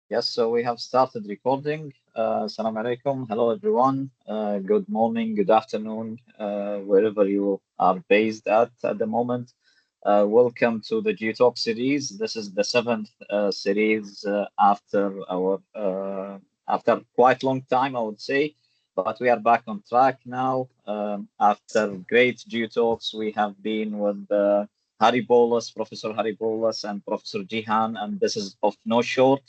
Yes, so we have started recording. Assalamu alaikum. Hello, everyone. Good morning, good afternoon, wherever you are based at the moment. Welcome to the GeoTalk series. This is the seventh series after quite long time, I would say, but we are back on track now. After great GeoTalks, we have been with Harry Bolas, Professor Harry Bolas, and Professor Jihan, and this is of no short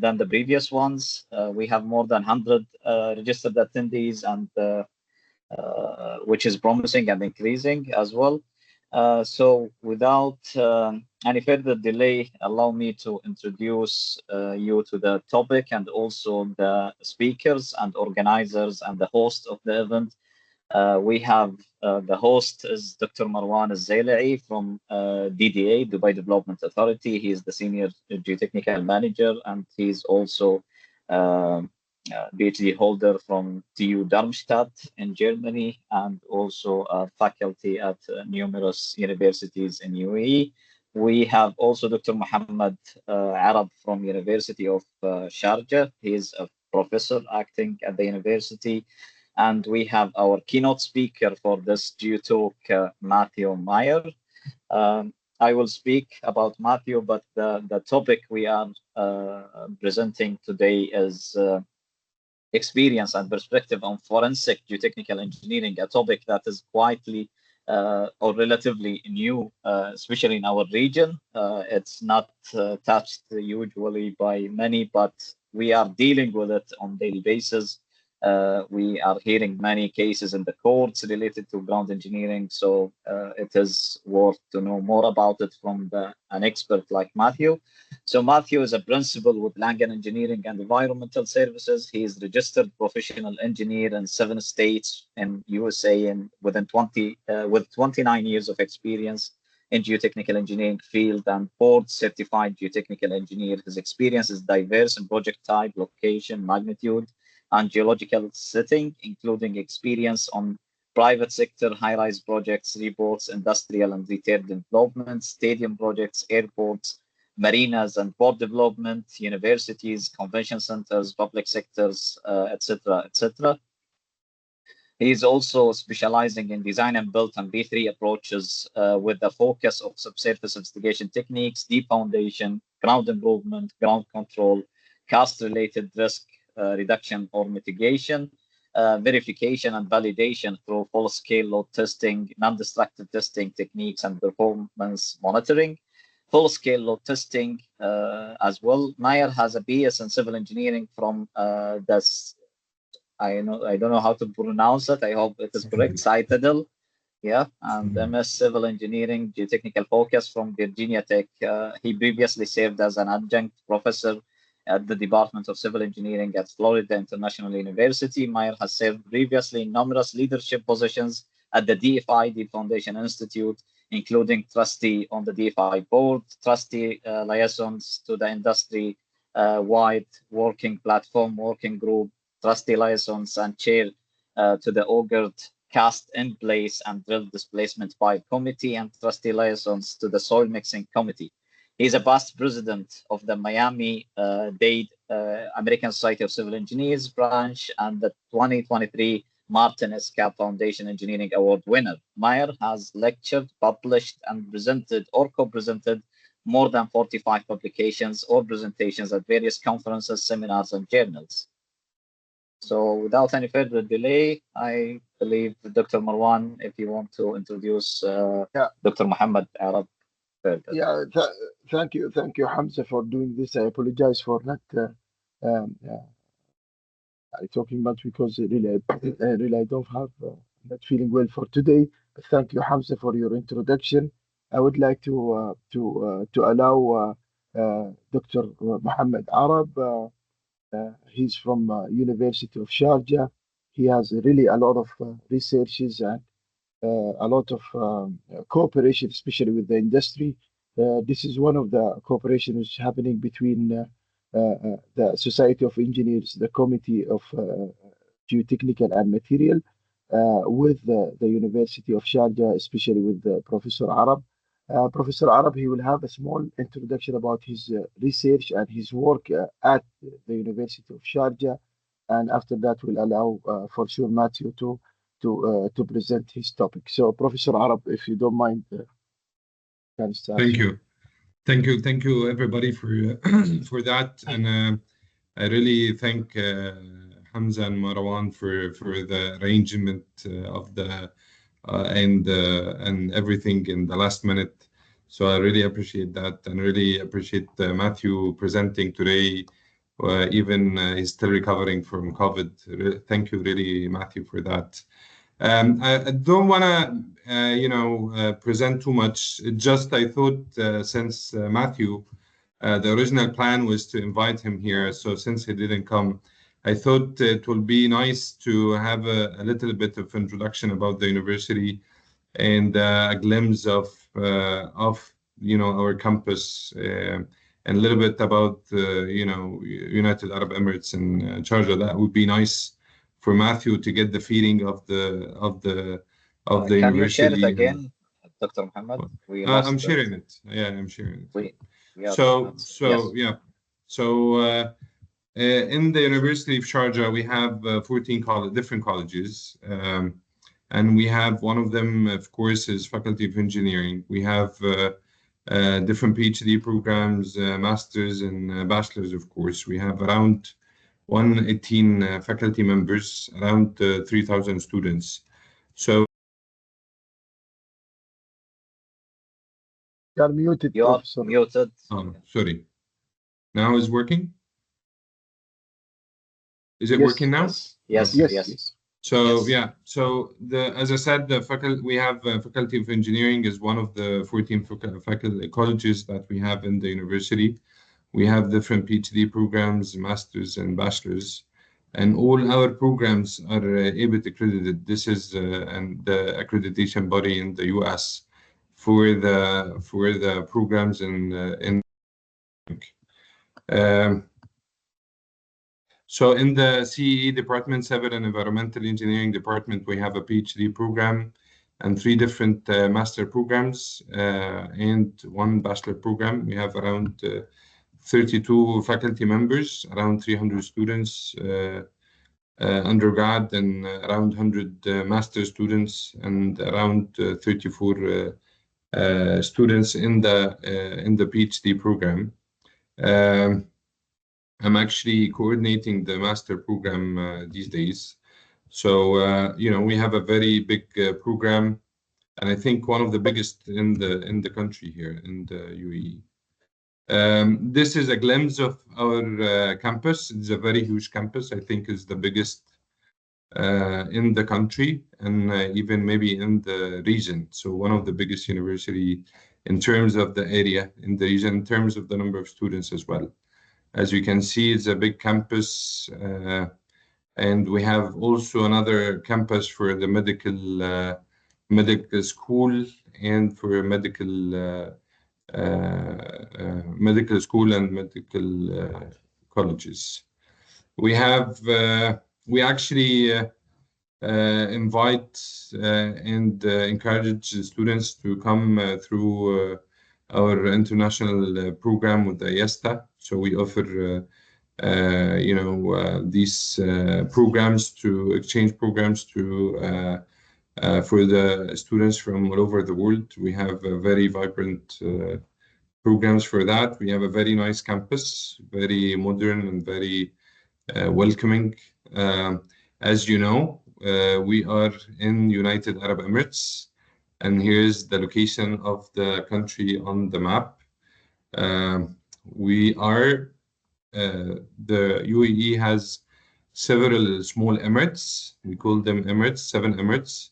than the previous ones. We have more than 100 registered attendees, and which is promising and increasing as well. So without any further delay, allow me to introduce you to the topic and also the speakers and organizers and the host of the event. We have the host is Dr. Marwan Alzaylaie from DDA, Dubai Development Authority. He is the senior geotechnical manager, and he's also uh, PhD holder from TU Darmstadt in Germany, and also a faculty at numerous universities in UAE. We have also Dr. Mohamed Arab from University of Sharjah. He is a professor acting at the university, and we have our keynote speaker for this GeoTalk, Matthew Meyer. I will speak about Matthew, but the topic we are presenting today is experience and perspective on forensic geotechnical engineering, a topic that is quietly or relatively new, especially in our region. It's not touched usually by many, but we are dealing with it on daily basis. We are hearing many cases in the courts related to ground engineering, so it is worth to know more about it from an expert like Matthew. So Matthew is a principal with Langen Engineering and Environmental Services. He is registered professional engineer in 7 states in USA and with 29 years of experience in geotechnical engineering field and board certified geotechnical engineer. His experience is diverse in project type, location, magnitude, and geological setting, including experience on private sector high-rise projects, reports, industrial and retail development, stadium projects, airports, marinas and port development, universities, convention centers, public sectors, etc., etc. He is also specializing in design and build and B3 approaches with the focus of subsurface investigation techniques, deep foundation, ground improvement, ground control, cast-related risk reduction or mitigation, verification and validation through full-scale load testing, non-destructive testing techniques, and performance monitoring. Full-scale load testing as well. Meyer has a BS in civil engineering from I don't know how to pronounce it. I hope it is correct. Citadel, yeah, and MS Civil Engineering, Geotechnical Focus from Virginia Tech. He previously served as an adjunct professor at the Department of Civil Engineering at Florida International University. Meyer has served previously in numerous leadership positions at the DFI, Deep Foundation Institute, including trustee on the DFI board, trustee liaisons to the industry-wide working platform, working group, trustee liaisons, and chair to the augured cast in place and drill displacement pipe committee, and trustee liaisons to the soil mixing committee. He's a past president of the Miami-Dade American Society of Civil Engineers branch and the 2023 Martin Escap Foundation Engineering Award winner. Meyer has lectured, published, and presented or co-presented more than 45 publications or presentations at various conferences, seminars, and journals. So without any further delay, I believe Dr. Marwan, if you want to introduce Dr. Mohamed Arab further. Yeah, thank you, Hamza, for doing this. I apologize for not talking much because really, I don't have not feeling well for today. But thank you, Hamza, for your introduction. I would like to allow Dr. Mohamed Arab. He's from University of Sharjah. He has really a lot of researches and a lot of cooperation, especially with the industry. This is one of the cooperation which is happening between the Society of Engineers, the Committee of Geotechnical and Material, with the University of Sharjah, especially with Professor Arab. Professor Arab, he will have a small introduction about his research and his work at the University of Sharjah, and after that, we'll allow for sure Matthew to present his topic. So, Professor Arab, if you don't mind, can start Thank soon. you. Thank you everybody for for that, and I really thank Hamza and Marwan for the arrangement of the and everything in the last minute. So I really appreciate that, and really appreciate Matthew presenting today. Even he's still recovering from COVID. Thank you, really, Matthew, for that. I don't want to, present too much. Just I thought since Matthew, the original plan was to invite him here. So since he didn't come, I thought it would be nice to have a little bit of introduction about the university and a glimpse of our campus and a little bit about United Arab Emirates and Sharjah. That would be nice for Matthew to get the feeling of the Can you share it university. again, Dr. Mohammed? We lost I'm it. sharing it. Yeah, I'm sharing it. We are So yes. yeah. So in the University of Sharjah, we have 14 different colleges. And we have one of them, of course, is Faculty of Engineering. We have different PhD programs, masters and bachelors, of course. We have around 118 faculty members, around 3,000 students. So You are muted, You are Professor. muted. sorry. Now is working? Is it Yes. working now? Yes. Okay. Yes. So Yes. so as I said, we have Faculty of Engineering is one of the 14 faculty colleges that we have in the university. We have different PhD programs, masters and bachelors, and all our programs are ABIT accredited. This is and the accreditation body in the US for the programs in. So in the CEE department, Civil and Environmental Engineering department, we have a PhD program and 3 different master programs and 1 bachelor program. We have around 32 faculty members, around 300 students, undergrad, and around 100 master students, and around 34 students in the PhD program. I'm actually coordinating the master program these days. So we have a very big program, and I think one of the biggest in the country here in the UAE. This is a glimpse of our campus. It's a very huge campus. I think it's the biggest in the country, and even maybe in the region. So one of the biggest university in terms of the area in the region, in terms of the number of students as well. As you can see, it's a big campus, and we have also another campus for the medical school and for medical school and medical colleges. We actually invite and encourage students to come through our international program with the IESTA. So we offer these programs to exchange programs to for the students from all over the world. We have a very vibrant programs for that. We have a very nice campus, very modern and very welcoming. As you know, we are in United Arab Emirates, and here's the location of the country on the map. We are the UAE has several small emirates. We call them emirates, 7 emirates.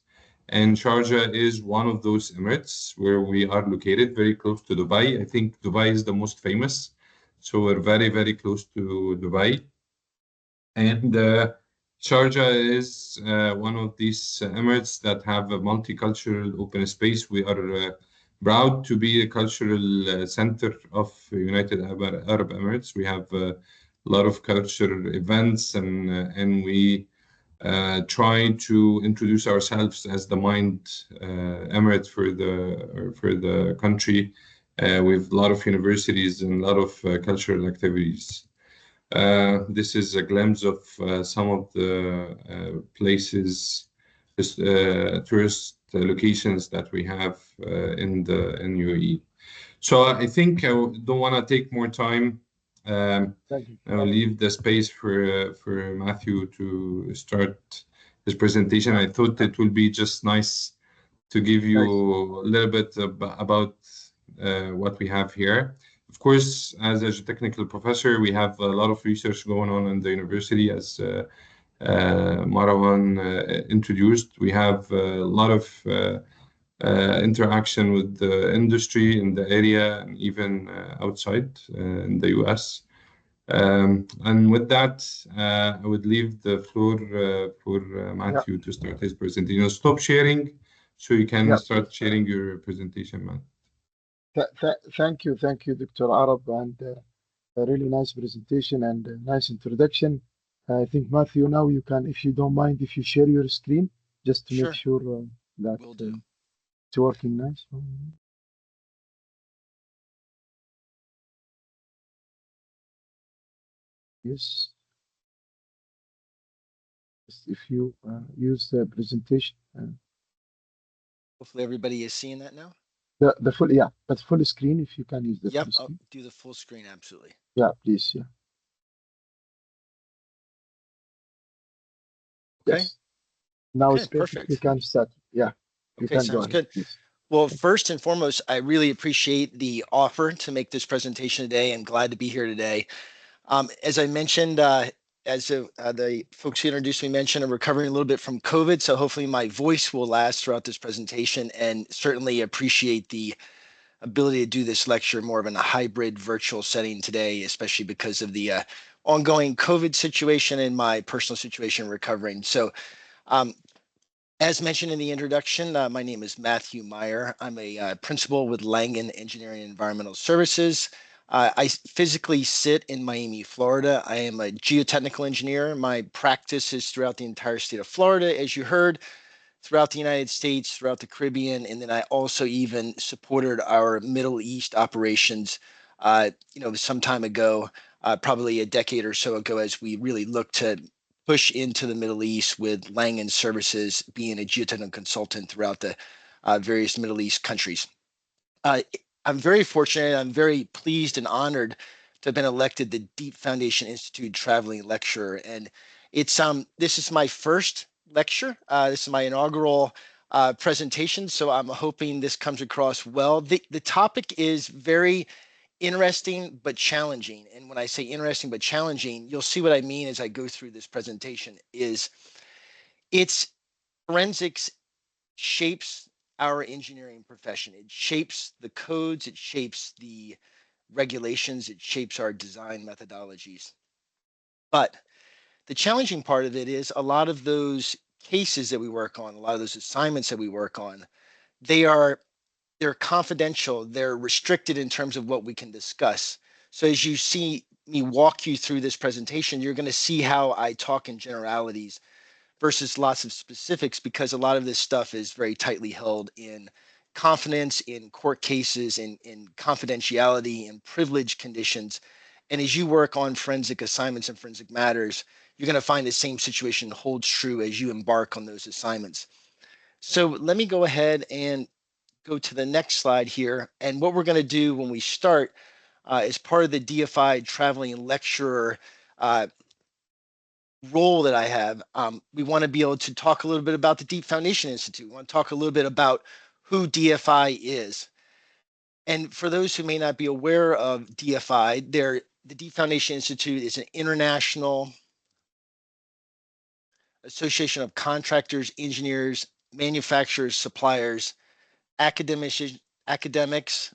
And Sharjah is one of those emirates where we are located, very close to Dubai. I think Dubai is the most famous. So we're very, very close to Dubai. And Sharjah is one of these emirates that have a multicultural open space. We are proud to be a cultural center of United Arab Emirates. We have a lot of cultural events, and we try to introduce ourselves as the mind emirate for the country, with a lot of universities and a lot of cultural activities. This is a glimpse of some of the places, tourist locations that we have in UAE. So I think I don't want to take more time. Thank you. I'll leave the space for Matthew to start his presentation. I thought it would be just nice to give you a little bit about what we have here. Of course, as a geotechnical professor, we have a lot of research going on in the university, as Marwan introduced. We have a lot of interaction with the industry in the area and even outside in the US. And with that, I would leave the floor for Matthew to start his presentation. Stop sharing so you can start sharing your presentation, Matt. Thank you, Dr. Arab, and a really nice presentation and a nice introduction. I think, Matthew, now you can, if you don't mind, if you share your screen, just to make sure that it's working nice. Yes. If you use the presentation. Hopefully everybody is seeing that now. The full, but full screen, if you can use the full screen. I'll do the full screen, absolutely. Yeah, please, Okay. Yes. Now it's perfect. You can start. Yeah. You Okay, can sounds go good. Please. Well, first and foremost, I really appreciate the offer to make this presentation today. I'm glad to be here today. As I mentioned, as the folks who introduced me mentioned, I'm recovering a little bit from COVID, so hopefully my voice will last throughout this presentation, and certainly appreciate the ability to do this lecture more of in a hybrid virtual setting today, especially because of the ongoing COVID situation and my personal situation recovering. So as mentioned in the introduction, my name is Matthew Meyer. I'm a principal with Langen Engineering and Environmental Services. I physically sit in Miami, Florida. I am a geotechnical engineer. My practice is throughout the entire state of Florida, as you heard, throughout the United States, throughout the Caribbean, and then I also even supported our Middle East operations, some time ago, probably a decade or so ago, as we really looked to push into the Middle East with Langen Services being a geotechnical consultant throughout the various Middle East countries. I'm very fortunate. I'm very pleased and honored to have been elected the Deep Foundation Institute traveling lecturer, and it's this is my first lecture. This is my inaugural presentation, so I'm hoping this comes across well. The topic is very interesting but challenging, and when I say interesting but challenging, you'll see what I mean as I go through this presentation. It's forensics shapes our engineering profession. It shapes the codes, it shapes the regulations, it shapes our design methodologies. But the challenging part of it is a lot of those cases that we work on, a lot of those assignments that we work on, they're confidential, they're restricted in terms of what we can discuss. So as you see me walk you through this presentation, you're going to see how I talk in generalities versus lots of specifics, because a lot of this stuff is very tightly held in confidence, in court cases, in confidentiality, in privilege conditions. And as you work on forensic assignments and forensic matters, you're going to find the same situation holds true as you embark on those assignments. So let me go ahead and go to the next slide here. And what we're going to do when we start as part of the DFI traveling lecturer role that I have, we want to be able to talk a little bit about the Deep Foundation Institute. We want to talk a little bit about who DFI is. And for those who may not be aware of DFI, the Deep Foundation Institute is an international association of contractors, engineers, manufacturers, suppliers, academics,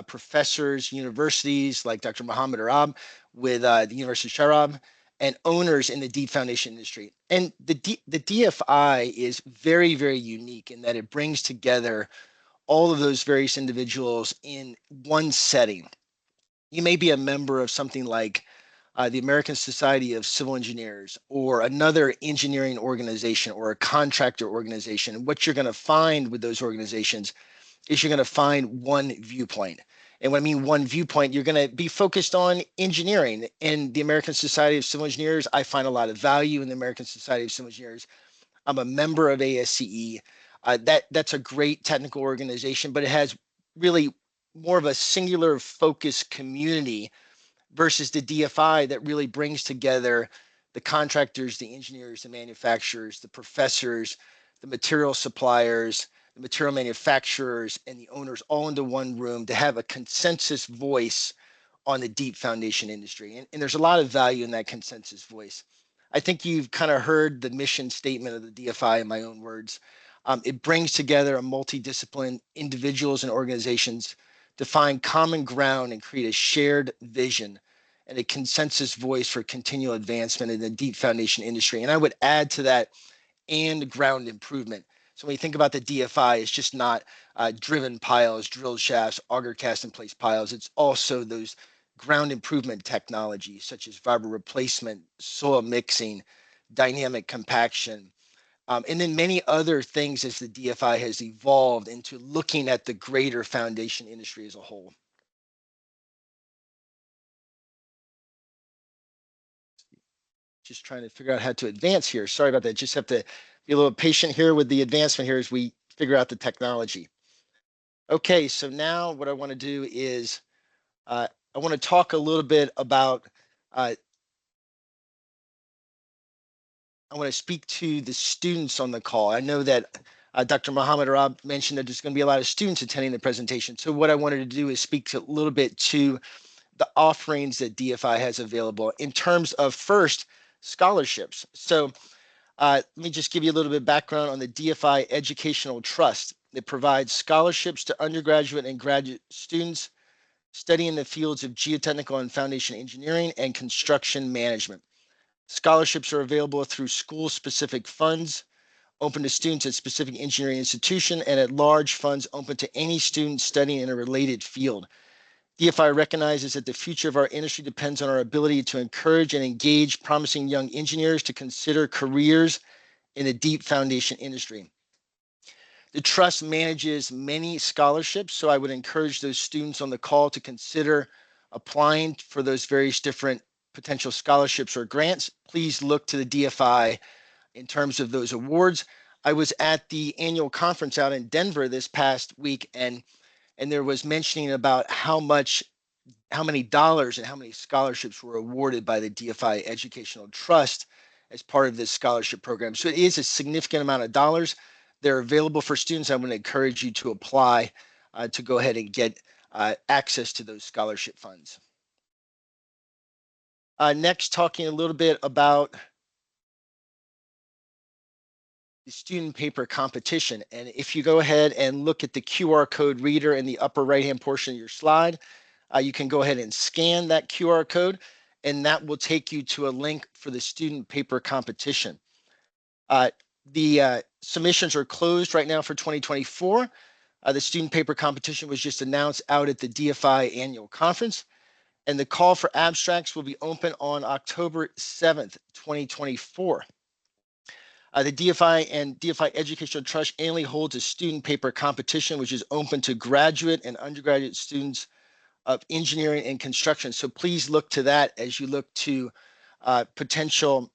professors, universities like Dr. Mohamed Arab with the University of Sharjah, and owners in the Deep Foundation industry. And the DFI is very, very unique in that it brings together all of those various individuals in one setting. You may be a member of something like the American Society of Civil Engineers, or another engineering organization or a contractor organization. And what you're going to find with those organizations is you're going to find one viewpoint. And when I mean one viewpoint, you're going to be focused on engineering. In the American Society of Civil Engineers, I find a lot of value in the American Society of Civil Engineers. I'm a member of ASCE. That's a great technical organization, but it has really more of a singular focus community versus the DFI that really brings together the contractors, the engineers, the manufacturers, the professors, the material suppliers, the material manufacturers, and the owners all into one room to have a consensus voice on the deep foundation industry. And there's a lot of value in that consensus voice. I think you've kind of heard the mission statement of the DFI in my own words. It brings together a multidiscipline individuals and organizations to find common ground and create a shared vision and a consensus voice for continual advancement in the deep foundation industry. And I would add to that, and ground improvement. So when you think about the DFI, it's just not driven piles, drilled shafts, auger cast in place piles. It's also those ground improvement technologies such as fiber replacement, soil mixing, dynamic compaction, and then many other things as the DFI has evolved into looking at the greater foundation industry as a whole. Just trying to figure out how to advance here. Sorry about that. Just have to be a little patient here with the advancement here as we figure out the technology. Okay, so now what I want to do is I want to talk a little bit about I want to speak to the students on the call. I know that Dr. Mohamed Arab mentioned that there's going to be a lot of students attending the presentation. So what I wanted to do is speak to a little bit to the offerings that DFI has available in terms of first scholarships. So let me just give you a little bit of background on the DFI Educational Trust. It provides scholarships to undergraduate and graduate students studying the fields of geotechnical and foundation engineering and construction management. Scholarships are available through school-specific funds open to students at specific engineering institution and at large funds open to any student studying in a related field. DFI recognizes that the future of our industry depends on our ability to encourage and engage promising young engineers to consider careers in the deep foundation industry. The trust manages many scholarships, so I would encourage those students on the call to consider applying for those various different potential scholarships or grants. Please look to the DFI in terms of those awards. I was at the annual conference out in Denver this past week, and there was mentioning about how many dollars and how many scholarships were awarded by the DFI Educational Trust as part of this scholarship program. So it is a significant amount of dollars. They're available for students. I'm going to encourage you to apply to go ahead and get access to those scholarship funds. Next, talking a little bit about the student paper competition. And if you go ahead and look at the QR code reader in the upper right-hand portion of your slide, you can go ahead and scan that QR code, and that will take you to a link for the student paper competition. The submissions are closed right now for 2024. The student paper competition was just announced out at the DFI annual conference, and the call for abstracts will be open on October 7th, 2024. The DFI and DFI Educational Trust annually holds a student paper competition, which is open to graduate and undergraduate students of engineering and construction. So please look to that as you look to potential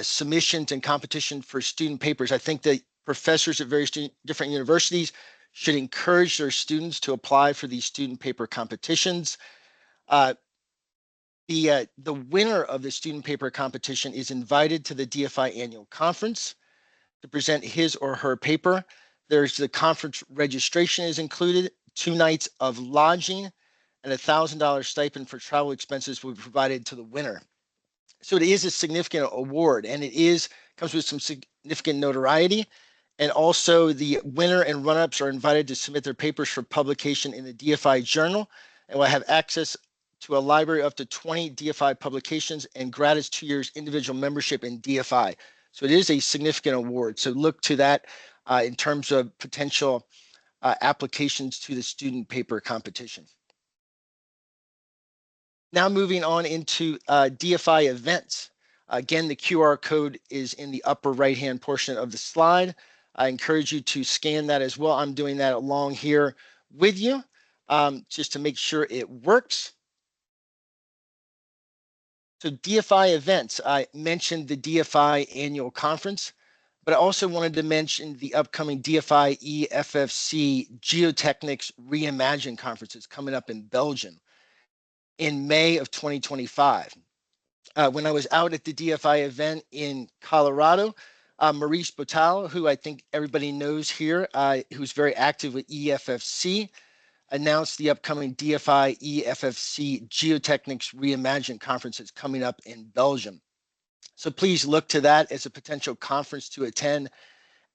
submissions and competition for student papers. I think that professors at various different universities should encourage their students to apply for these student paper competitions. The winner of the student paper competition is invited to the DFI annual conference to present his or her paper. There's the conference registration is included, 2 nights of lodging, and $1,000 stipend for travel expenses will be provided to the winner. So it is a significant award, and it comes with some significant notoriety. And also the winner and run-ups are invited to submit their papers for publication in the DFI journal, and will have access to a library of up to 20 DFI publications and gratis 2 years individual membership in DFI. So it is a significant award. So look to that in terms of potential applications to the student paper competition. Now moving on into DFI events. Again, the QR code is in the upper right-hand portion of the slide. I encourage you to scan that as well. I'm doing that along here with you just to make sure it works. So DFI events, I mentioned the DFI annual conference, but I also wanted to mention the upcoming DFI EFFC Geotechnics Reimagine conferences coming up in Belgium in May of 2025. When I was out at the DFI event in Colorado, Maurice Botal, who I think everybody knows here, who's very active with EFFC, announced the upcoming DFI EFFC Geotechnics Reimagine conference that's coming up in Belgium. So please look to that as a potential conference to attend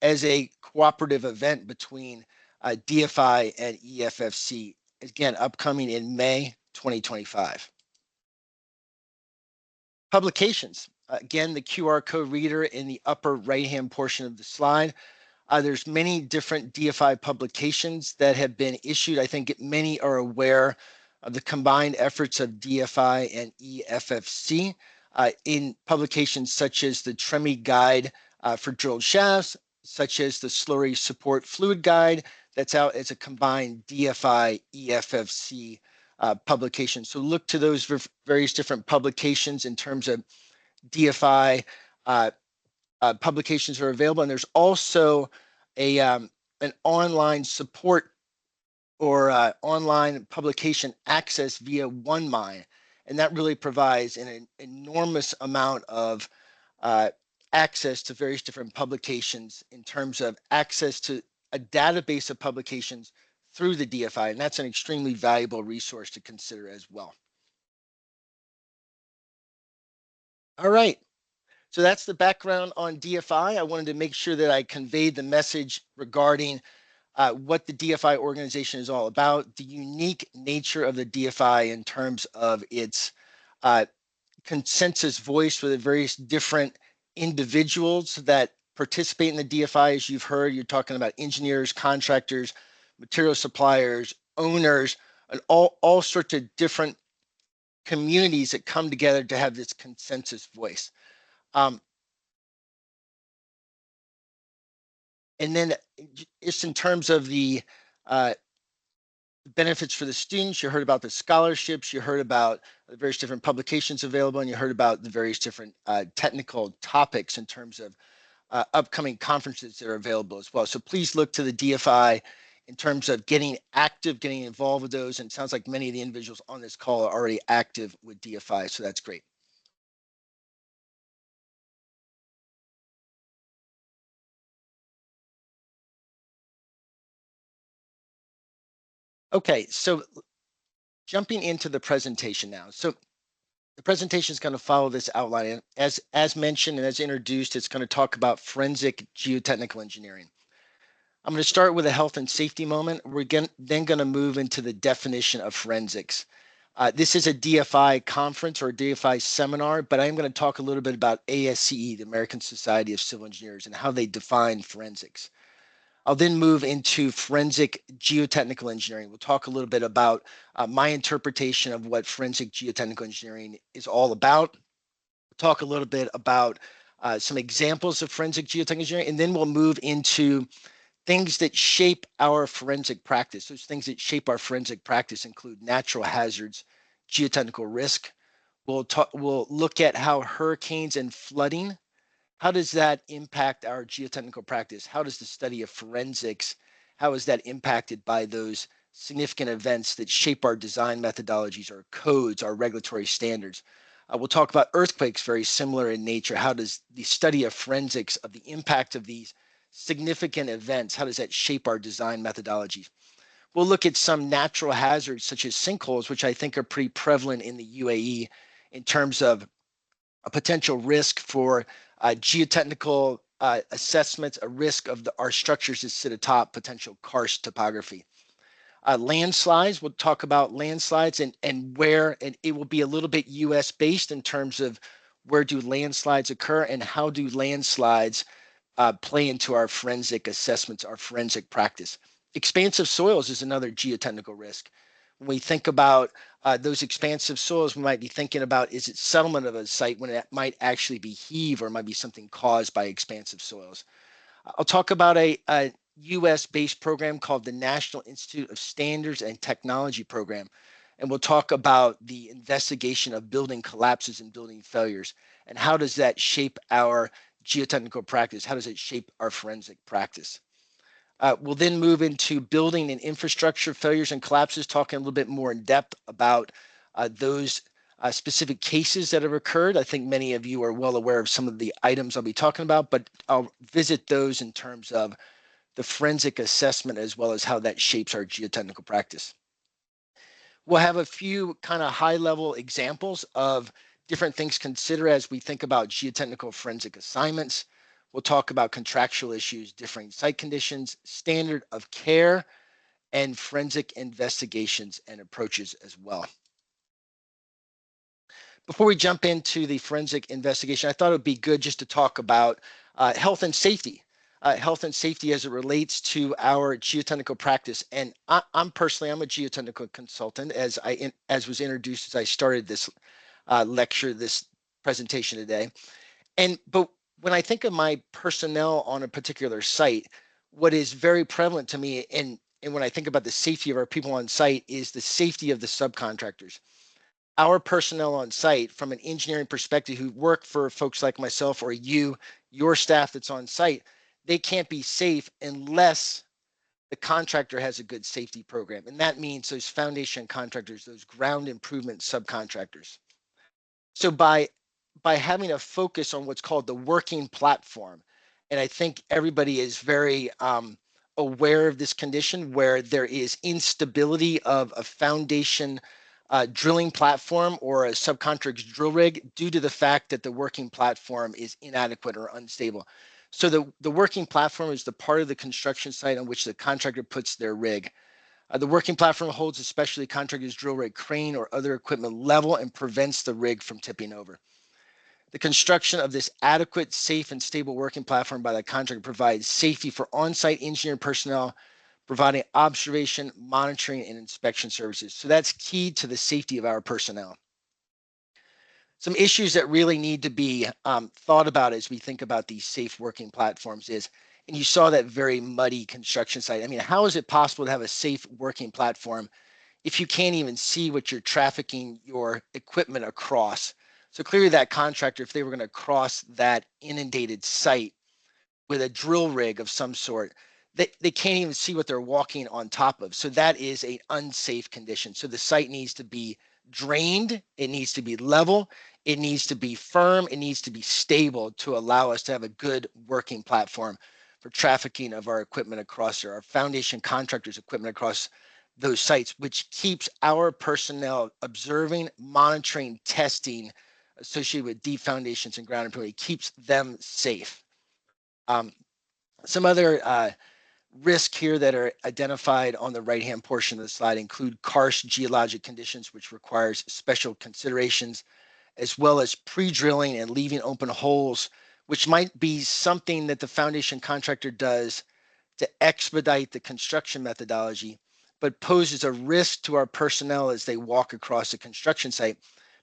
as a cooperative event between DFI and EFFC, again, upcoming in May 2025. Publications. Again, the QR code reader in the upper right-hand portion of the slide. There's many different DFI publications that have been issued. I think many are aware of the combined efforts of DFI and EFFC in publications such as the TREMI Guide for drilled shafts, such as the Slurry Support Fluid Guide that's out as a combined DFI EFFC publication. So look to those various different publications in terms of DFI publications are available, and there's also a an online support or online publication access via OneMine, and that really provides an enormous amount of access to various different publications in terms of access to a database of publications through the DFI, and that's an extremely valuable resource to consider as well. All right. So that's the background on DFI. I wanted to make sure that I conveyed the message regarding what the DFI organization is all about, the unique nature of the DFI in terms of its consensus voice with the various different individuals that participate in the DFI. As you've heard, you're talking about engineers, contractors, material suppliers, owners, and all sorts of different communities that come together to have this consensus voice. And then just in terms of the benefits for the students, you heard about the scholarships, you heard about the various different publications available, and you heard about the various different technical topics in terms of upcoming conferences that are available as well. So please look to the DFI in terms of getting active, getting involved with those. And it sounds like many of the individuals on this call are already active with DFI, so that's great. Okay, so jumping into the presentation now. So the presentation is going to follow this outline. As mentioned and as introduced, it's going to talk about forensic geotechnical engineering. I'm going to start with a health and safety moment. We're then going to move into the definition of forensics. This is a DFI conference or a DFI seminar, but I'm going to talk a little bit about ASCE, the American Society of Civil Engineers, and how they define forensics. I'll then move into forensic geotechnical engineering. We'll talk a little bit about my interpretation of what forensic geotechnical engineering is all about. We'll talk a little bit about some examples of forensic geotechnical engineering, and then we'll move into things that shape our forensic practice. Those things that shape our forensic practice include natural hazards, geotechnical risk. We'll look at how hurricanes and flooding, how does that impact our geotechnical practice? How does the study of forensics, how is that impacted by those significant events that shape our design methodologies, our codes, our regulatory standards? We'll talk about earthquakes, very similar in nature. How does the study of forensics of the impact of these significant events, how does that shape our design methodologies? We'll look at some natural hazards such as sinkholes, which I think are pretty prevalent in the UAE in terms of a potential risk for geotechnical assessments, a risk of our structures that sit atop potential karst topography. Landslides, we'll talk about landslides and where, and it will be a little bit US based in terms of where do landslides occur and how do landslides play into our forensic assessments, our forensic practice. Expansive soils is another geotechnical risk. When we think about those expansive soils, we might be thinking about, is it settlement of a site when it might actually be heave or might be something caused by expansive soils. I'll talk about a US-based program called the National Institute of Standards and Technology Program. And we'll talk about the investigation of building collapses and building failures. And how does that shape our geotechnical practice? How does it shape our forensic practice? We'll then move into building and infrastructure failures and collapses, talking a little bit more in depth about those specific cases that have occurred. I think many of you are well aware of some of the items I'll be talking about, but I'll visit those in terms of the forensic assessment as well as how that shapes our geotechnical practice. We'll have a few kind of high-level examples of different things to consider as we think about geotechnical forensic assignments. We'll talk about contractual issues, differing site conditions, standard of care, and forensic investigations and approaches as well. Before we jump into the forensic investigation, I thought it would be good just to talk about health and safety. Health and safety as it relates to our geotechnical practice. And I'm a geotechnical consultant, as was introduced as I started this this presentation today. But when I think of my personnel on a particular site, what is very prevalent to me, and when I think about the safety of our people on site, is the safety of the subcontractors. Our personnel on site, from an engineering perspective, who work for folks like myself or your staff that's on site, they can't be safe unless the contractor has a good safety program. And that means those foundation contractors, those ground improvement subcontractors. So by having a focus on what's called the working platform, and I think everybody is very aware of this condition where there is instability of a foundation drilling platform or a subcontractor's drill rig due to the fact that the working platform is inadequate or unstable. So the working platform is the part of the construction site on which the contractor puts their rig. The working platform holds a specialty contractor's drill rig crane or other equipment level and prevents the rig from tipping over. The construction of this adequate, safe, and stable working platform by the contractor provides safety for on-site engineering personnel, providing observation, monitoring, and inspection services. So that's key to the safety of our personnel. Some issues that really need to be thought about as we think about these safe working platforms is, and you saw that very muddy construction site. I mean, how is it possible to have a safe working platform if you can't even see what you're trafficking your equipment across? So clearly that contractor, if they were going to cross that inundated site with a drill rig of some sort, they can't even see what they're walking on top of. So that is an unsafe condition. So the site needs to be drained, it needs to be level, it needs to be firm, it needs to be stable to allow us to have a good working platform for trafficking of our equipment across there, our foundation contractors' equipment across those sites, which keeps our personnel observing, monitoring, testing associated with deep foundations and ground improvement. It keeps them safe. Some other risks here that are identified on the right-hand portion of the slide include karst geologic conditions, which requires special considerations, as well as pre-drilling and leaving open holes, which might be something that the foundation contractor does to expedite the construction methodology, but poses a risk to our personnel as they walk across the construction site,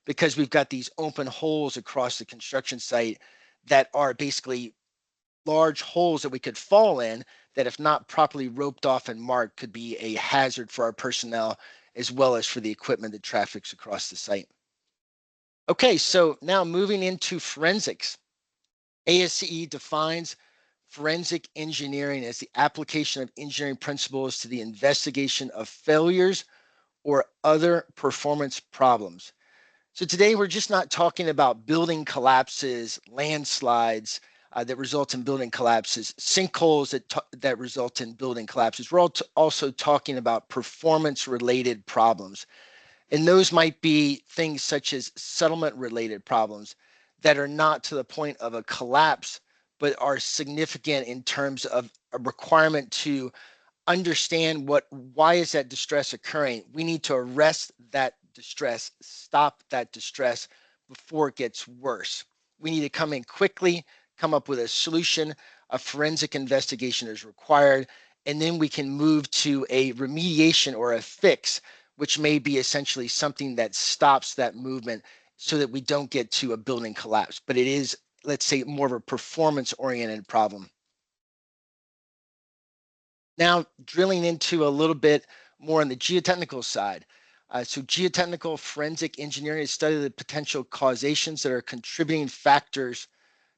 because we've got these open holes across the construction site that are basically large holes that we could fall in that, if not properly roped off and marked, could be a hazard for our personnel as well as for the equipment that traffics across the site. Okay, so now moving into forensics. ASCE defines forensic engineering as the application of engineering principles to the investigation of failures or other performance problems. So today we're just not talking about building collapses, landslides that result in building collapses, sinkholes that result in building collapses. We're also talking about performance-related problems. And those might be things such as settlement-related problems that are not to the point of a collapse, but are significant in terms of a requirement to understand why is that distress occurring. We need to arrest that distress, stop that distress before it gets worse. We need to come in quickly, come up with a solution. A forensic investigation is required, and then we can move to a remediation or a fix, which may be essentially something that stops that movement so that we don't get to a building collapse. But it is, let's say, more of a performance-oriented problem. Now, drilling into a little bit more on the geotechnical side. So geotechnical forensic engineering is study the potential causations that are contributing factors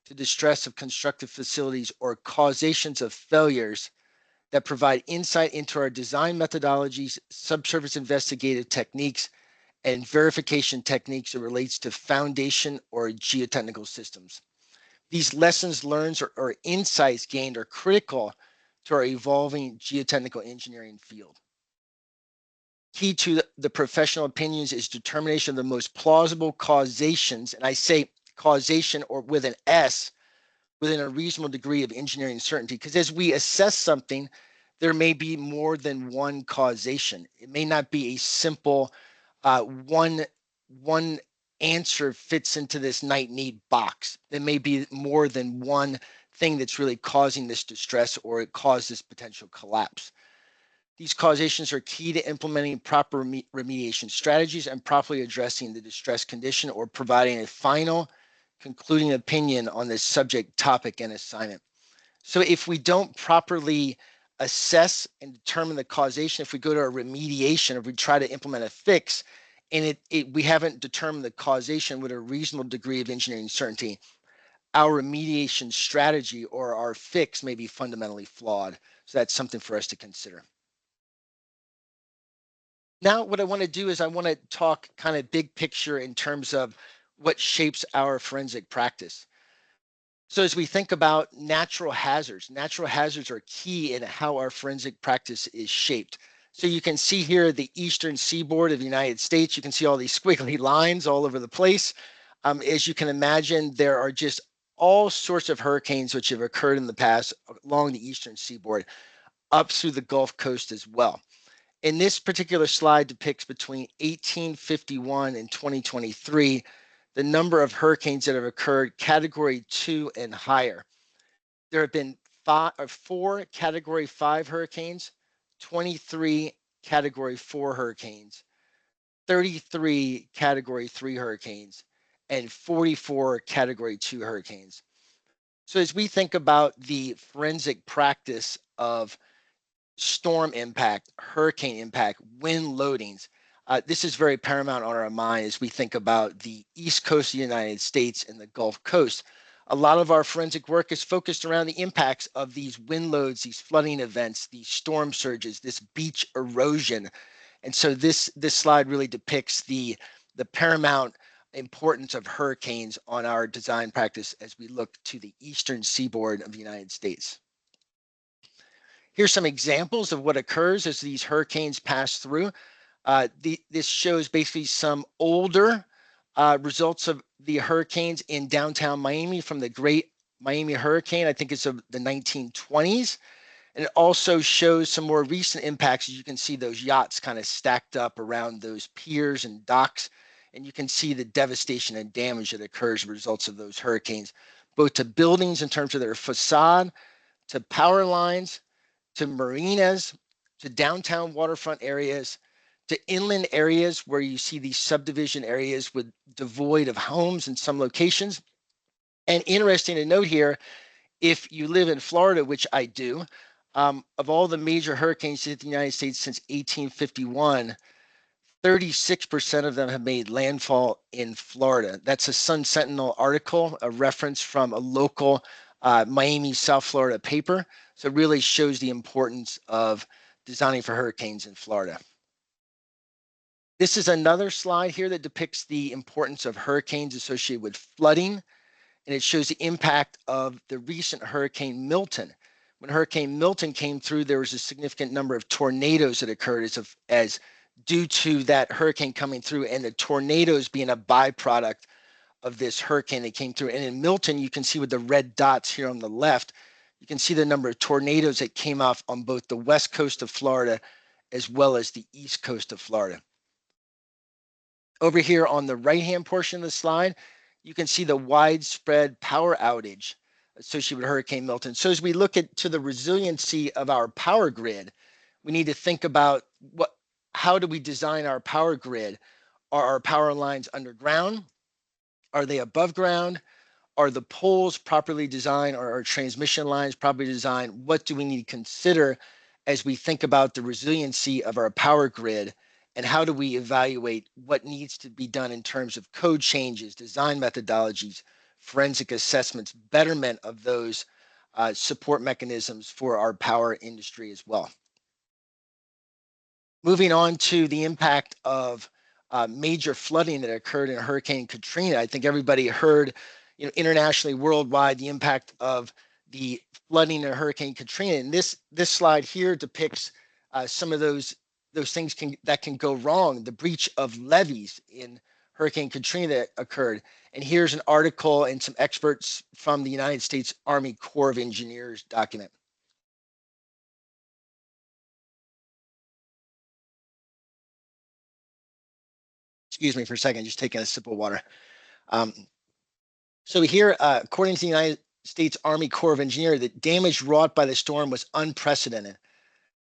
to distress of constructed facilities or causations of failures that provide insight into our design methodologies, subsurface investigative techniques, and verification techniques that relates to foundation or geotechnical systems. These lessons learned or insights gained are critical to our evolving geotechnical engineering field. Key to the professional opinions is determination of the most plausible causations, and I say causation or with an S, within a reasonable degree of engineering certainty, because as we assess something, there may be more than one causation. It may not be a simple one answer fits into this night-need box. There may be more than one thing that's really causing this distress or it caused this potential collapse. These causations are key to implementing proper remediation strategies and properly addressing the distress condition or providing a final concluding opinion on this subject topic and assignment. So if we don't properly assess and determine the causation, if we go to a remediation, if we try to implement a fix, and we haven't determined the causation with a reasonable degree of engineering certainty, our remediation strategy or our fix may be fundamentally flawed. So that's something for us to consider. Now, what I want to do is I want to talk kind of big picture in terms of what shapes our forensic practice. So as we think about natural hazards are key in how our forensic practice is shaped. So you can see here the eastern seaboard of the United States. You can see all these squiggly lines all over the place. As you can imagine, there are just all sorts of hurricanes which have occurred in the past along the eastern seaboard, up through the Gulf Coast as well. In this particular slide depicts between 1851 and 2023, the number of hurricanes that have occurred category 2 and higher. There have been 4 category 5 hurricanes, 23 category 4 hurricanes, 33 category 3 hurricanes, and 44 category 2 hurricanes. So as we think about the forensic practice of storm impact, hurricane impact, wind loadings, this is very paramount on our mind as we think about the East Coast of the United States and the Gulf Coast. A lot of our forensic work is focused around the impacts of these wind loads, these flooding events, these storm surges, this beach erosion. And so this slide really depicts the paramount importance of hurricanes on our design practice as we look to the eastern seaboard of the United States. Here's some examples of what occurs as these hurricanes pass through. This shows basically some older results of the hurricanes in downtown Miami from the Great Miami Hurricane. I think it's of the 1920s. And it also shows some more recent impacts. As you can see those yachts kind of stacked up around those piers and docks. And you can see the devastation and damage that occurs as a result of those hurricanes, both to buildings in terms of their facade, to power lines, to marinas, to downtown waterfront areas, to inland areas where you see these subdivision areas with devoid of homes in some locations. And interesting to note here, if you live in Florida, which I do, of all the major hurricanes hit the United States since 1851, 36% of them have made landfall in Florida. That's a Sun Sentinel article, a reference from a local Miami, South Florida paper. So it really shows the importance of designing for hurricanes in Florida. This is another slide here that depicts the importance of hurricanes associated with flooding, and it shows the impact of the recent Hurricane Milton. When Hurricane Milton came through, there was a significant number of tornadoes that occurred as due to that hurricane coming through, and the tornadoes being a byproduct of this hurricane that came through. And in Milton, you can see with the red dots here on the left, you can see the number of tornadoes that came off on both the west coast of Florida as well as the east coast of Florida. Over here on the right-hand portion of the slide, you can see the widespread power outage associated with Hurricane Milton. So as we look to the resiliency of our power grid, we need to think about how do we design our power grid? Are our power lines underground? Are they above ground? Are the poles properly designed? Are our transmission lines properly designed? What do we need to consider as we think about the resiliency of our power grid? And how do we evaluate what needs to be done in terms of code changes, design methodologies, forensic assessments, betterment of those support mechanisms for our power industry as well? Moving on to the impact of major flooding that occurred in Hurricane Katrina. I think everybody heard, internationally, worldwide, the impact of the flooding in Hurricane Katrina. And this slide here depicts some of those things that can go wrong. The breach of levees in Hurricane Katrina that occurred. And here's an article and some experts from the United States Army Corps of Engineers document. Excuse me for a second, just taking a sip of water. So here, according to the United States Army Corps of Engineers, the damage wrought by the storm was unprecedented.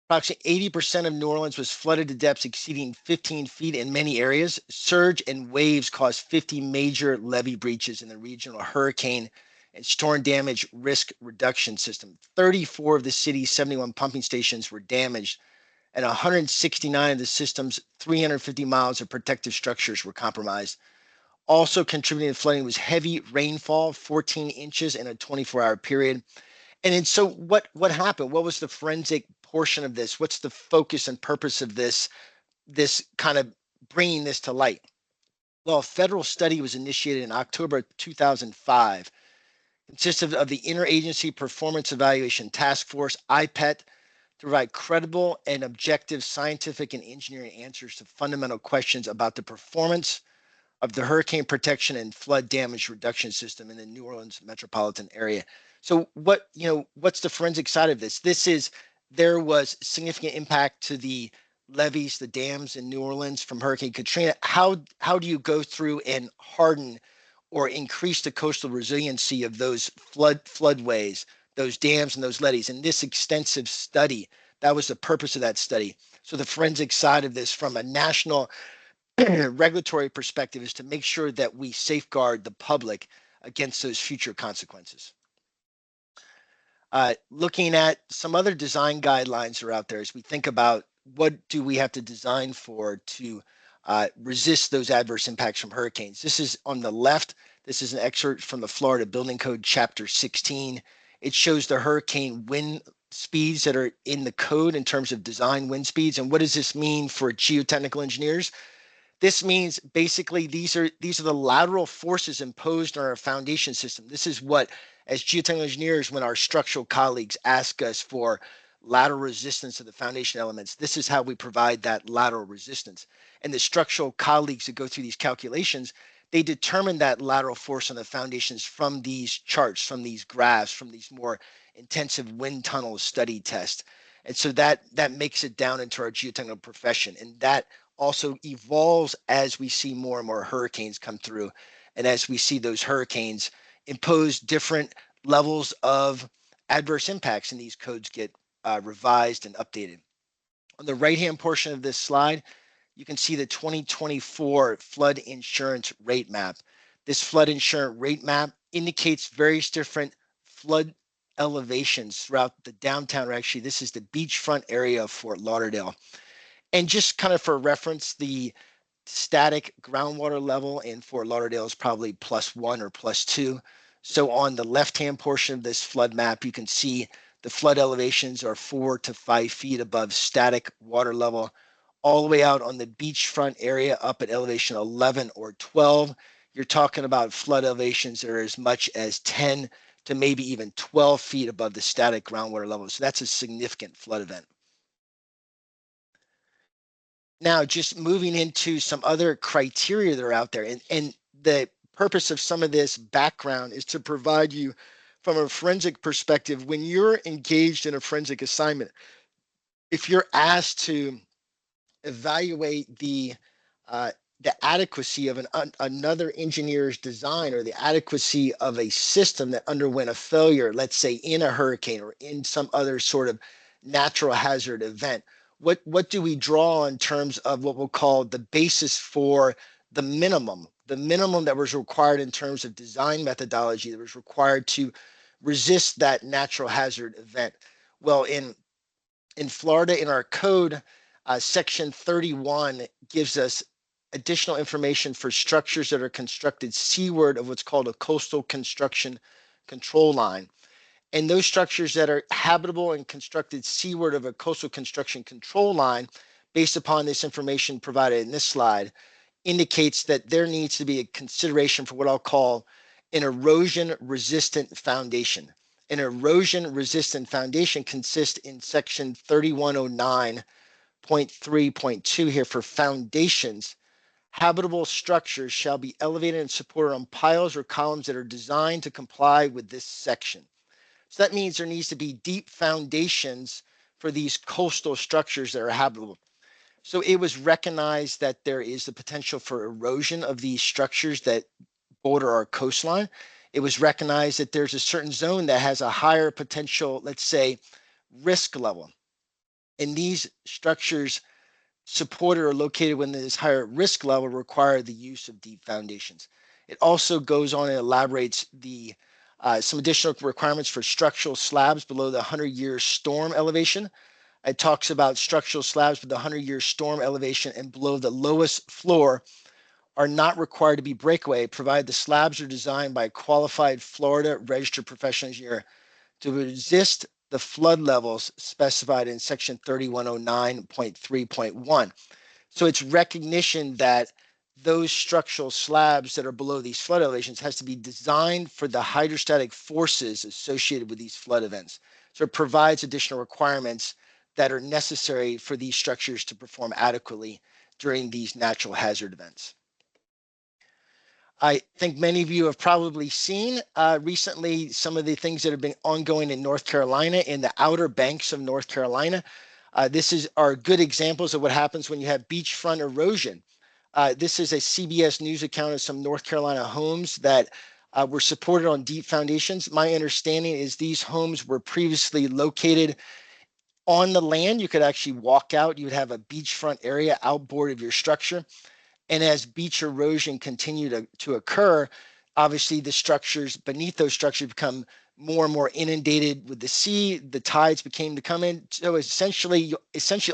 Approximately 80% of New Orleans was flooded to depths exceeding 15 feet in many areas. Surge and waves caused 50 major levee breaches in the regional hurricane and storm damage risk reduction system. 34 of the city's 71 pumping stations were damaged, and 169 of the system's 350 miles of protective structures were compromised. Also contributing to flooding was heavy rainfall, 14 inches in a 24-hour period. And then, so what happened? What was the forensic portion of this? What's the focus and purpose of this kind of bringing this to light? Well, a federal study was initiated in October 2005, consisted of the Interagency Performance Evaluation Task Force, IPET, to provide credible and objective scientific and engineering answers to fundamental questions about the performance of the hurricane protection and flood damage reduction system in the New Orleans metropolitan area. So what's the forensic side of this? There was significant impact to the levees, the dams in New Orleans from Hurricane Katrina. How do you go through and harden or increase the coastal resiliency of those floodways, those dams and those levees? In this extensive study, that was the purpose of that study. So the forensic side of this from a national regulatory perspective is to make sure that we safeguard the public against those future consequences. Looking at some other design guidelines that are out there as we think about what do we have to design for to resist those adverse impacts from hurricanes. This is on the left. This is an excerpt from the Florida Building Code, Chapter 16. It shows the hurricane wind speeds that are in the code in terms of design wind speeds. And what does this mean for geotechnical engineers? This means basically these are the lateral forces imposed on our foundation system. This is what, as geotechnical engineers, when our structural colleagues ask us for lateral resistance of the foundation elements, this is how we provide that lateral resistance. And the structural colleagues that go through these calculations, they determine that lateral force on the foundations from these charts, from these graphs, from these more intensive wind tunnel study tests. And so that makes it down into our geotechnical profession. And that also evolves as we see more and more hurricanes come through, and as we see those hurricanes impose different levels of adverse impacts, and these codes get revised and updated. On the right-hand portion of this slide, you can see the 2024 flood insurance rate map. This flood insurance rate map indicates various different flood elevations throughout the downtown, or actually this is the beachfront area of Fort Lauderdale. And just kind of for reference, the static groundwater level in Fort Lauderdale is probably +1 or +2. So on the left-hand portion of this flood map, you can see the flood elevations are 4 to 5 feet above static water level. All the way out on the beachfront area up at elevation 11 or 12, you're talking about flood elevations that are as much as 10 to maybe even 12 feet above the static groundwater level. So that's a significant flood event. Now, just moving into some other criteria that are out there, and the purpose of some of this background is to provide you from a forensic perspective. When you're engaged in a forensic assignment, if you're asked to evaluate the adequacy of another engineer's design, or the adequacy of a system that underwent a failure, let's say in a hurricane or in some other sort of natural hazard event, what do we draw in terms of what we'll call the basis for the minimum that was required in terms of design methodology that was required to resist that natural hazard event? Well, in Florida, in our code, section 31 gives us additional information for structures that are constructed seaward of what's called a coastal construction control line. And those structures that are habitable and constructed seaward of a coastal construction control line, based upon this information provided in this slide, indicates that there needs to be a consideration for what I'll call an erosion resistant foundation. An erosion resistant foundation consists in section 3109.3.2 here for foundations. Habitable structures shall be elevated and supported on piles or columns that are designed to comply with this section. So that means there needs to be deep foundations for these coastal structures that are habitable. So it was recognized that there is the potential for erosion of these structures that border our coastline. It was recognized that there's a certain zone that has a higher potential, let's say, risk level. And these structures supported or located within this higher risk level require the use of deep foundations. It also goes on and elaborates the some additional requirements for structural slabs below the 100-year storm elevation. It talks about structural slabs with the 100-year storm elevation and below the lowest floor are not required to be breakaway, provided the slabs are designed by a qualified Florida registered professional engineer to resist the flood levels specified in section 3109.3.1. So it's recognition that those structural slabs that are below these flood elevations has to be designed for the hydrostatic forces associated with these flood events. So it provides additional requirements that are necessary for these structures to perform adequately during these natural hazard events. I think many of you have probably seen recently some of the things that have been ongoing in North Carolina, in the Outer Banks of North Carolina. This are good examples of what happens when you have beachfront erosion. This is a CBS News account of some North Carolina homes that were supported on deep foundations. My understanding is these homes were previously located on the land. You could actually walk out. You would have a beachfront area outboard of your structure. And as beach erosion continued to occur, obviously the structures beneath those structures become more and more inundated with the sea. The tides became to come in. So essentially, you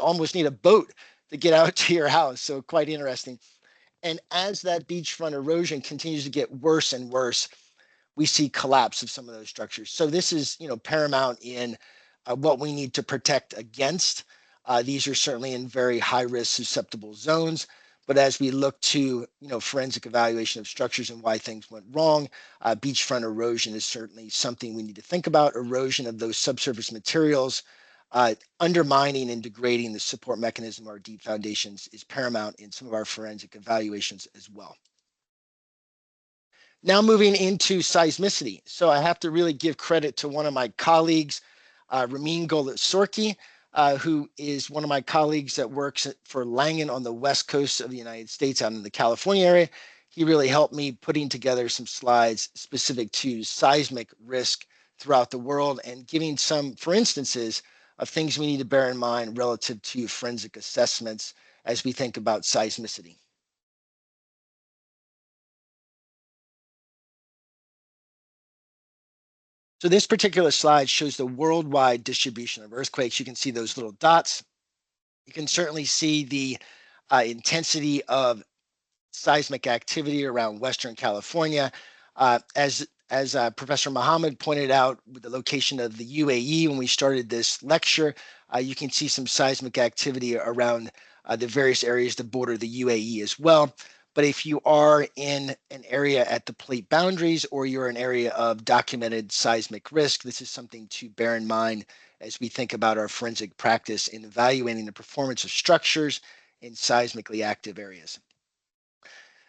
almost need a boat to get out to your house. So quite interesting. And as that beachfront erosion continues to get worse and worse, we see collapse of some of those structures. So this is, paramount in what we need to protect against. These are certainly in very high risk susceptible zones. But as we look to, forensic evaluation of structures and why things went wrong, beachfront erosion is certainly something we need to think about. Erosion of those subsurface materials, undermining and degrading the support mechanism of our deep foundations is paramount in some of our forensic evaluations as well. Now moving into seismicity. So I have to really give credit to one of my colleagues, Ramin Golit-Sorki, who is one of my colleagues that works for Langen on the west coast of the United States out in the California area. He really helped me putting together some slides specific to seismic risk throughout the world and giving some, for instances, of things we need to bear in mind relative to forensic assessments as we think about seismicity. So this particular slide shows the worldwide distribution of earthquakes. You can see those little dots. You can certainly see the intensity of seismic activity around Western California. As Professor Mohamed pointed out, with the location of the UAE when we started this lecture, you can see some seismic activity around the various areas that border the UAE as well. But if you are in an area at the plate boundaries or you're an area of documented seismic risk, this is something to bear in mind as we think about our forensic practice in evaluating the performance of structures in seismically active areas.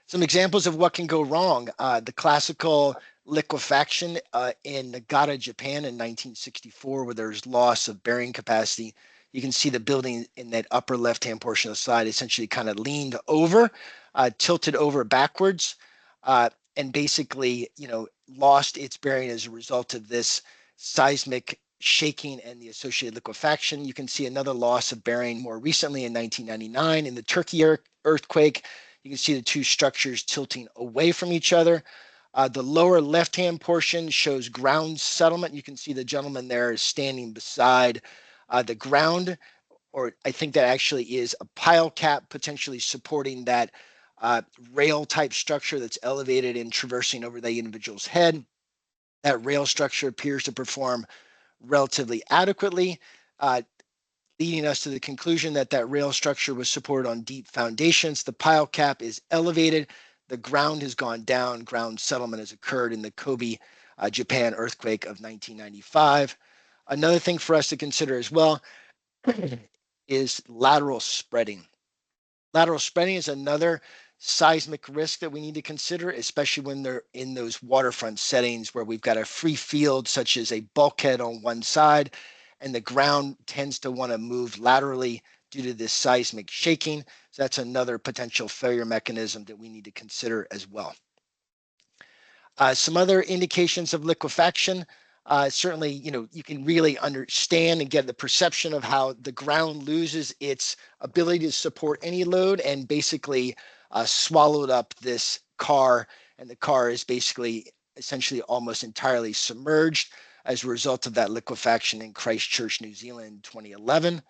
Some examples of what can go wrong. The classical liquefaction in Nagata, Japan in 1964, where there's loss of bearing capacity. You can see the building in that upper left-hand portion of the slide essentially kind of leaned over, tilted over backwards, and basically, lost its bearing as a result of this seismic shaking and the associated liquefaction. You can see another loss of bearing more recently in 1999 in the Turkey earthquake. You can see the two structures tilting away from each other. The lower left-hand portion shows ground settlement. You can see the gentleman there is standing beside the ground, or I think that actually is a pile cap potentially supporting that rail type structure that's elevated and traversing over the individual's head. That rail structure appears to perform relatively adequately, leading us to the conclusion that that rail structure was supported on deep foundations. The pile cap is elevated. The ground has gone down. Ground settlement has occurred in the Kobe, Japan earthquake of 1995. Another thing for us to consider as well is lateral spreading. Lateral spreading is another seismic risk that we need to consider, especially when they're in those waterfront settings where we've got a free field, such as a bulkhead on one side, and the ground tends to want to move laterally due to this seismic shaking. So that's another potential failure mechanism that we need to consider as well. Some other indications of liquefaction. Certainly, you can really understand and get the perception of how the ground loses its ability to support any load and basically swallowed up this car, and the car is basically essentially almost entirely submerged as a result of that liquefaction in Christchurch, New Zealand, 2011.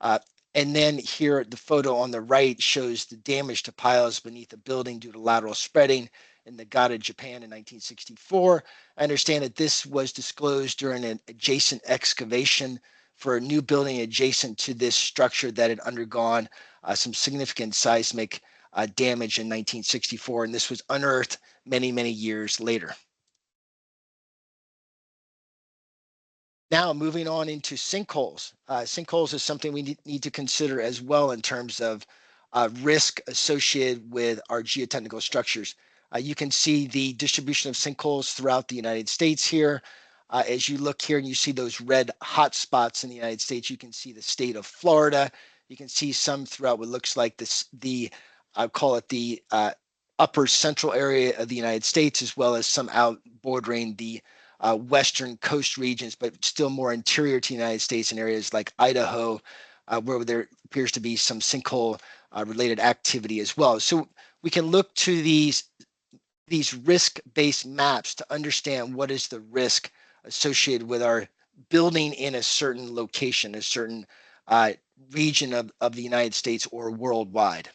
And then here, the photo on the right shows the damage to piles beneath a building due to lateral spreading in Nagata, Japan in 1964. I understand that this was disclosed during an adjacent excavation for a new building adjacent to this structure that had undergone some significant seismic damage in 1964, and this was unearthed many, many years later. Now, moving on into sinkholes. Sinkholes is something we need to consider as well in terms of risk associated with our geotechnical structures. You can see the distribution of sinkholes throughout the United States here. As you look here and you see those red hot spots in the United States, you can see the state of Florida. You can see some throughout what looks like I'll call it the upper central area of the United States, as well as some out bordering the western coast regions, but still more interior to the United States in areas like Idaho, where there appears to be some sinkhole related activity as well. So we can look to these risk-based maps to understand what is the risk associated with our building in a certain location, a certain region of the United States or worldwide.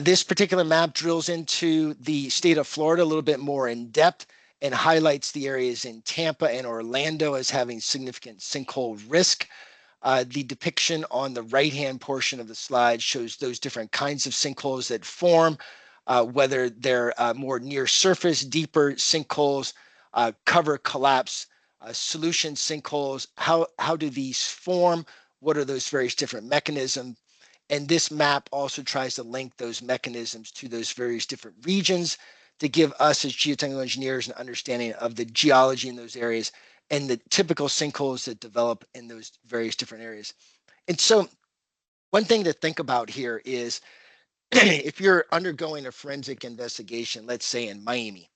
This particular map drills into the state of Florida a little bit more in depth and highlights the areas in Tampa and Orlando as having significant sinkhole risk. The depiction on the right-hand portion of the slide shows those different kinds of sinkholes that form, whether they're more near surface, deeper sinkholes, cover collapse, solution sinkholes. How do these form? What are those various different mechanisms? And this map also tries to link those mechanisms to those various different regions to give us as geotechnical engineers an understanding of the geology in those areas and the typical sinkholes that develop in those various different areas. And so one thing to think about here is if you're undergoing a forensic investigation, let's say in Miami,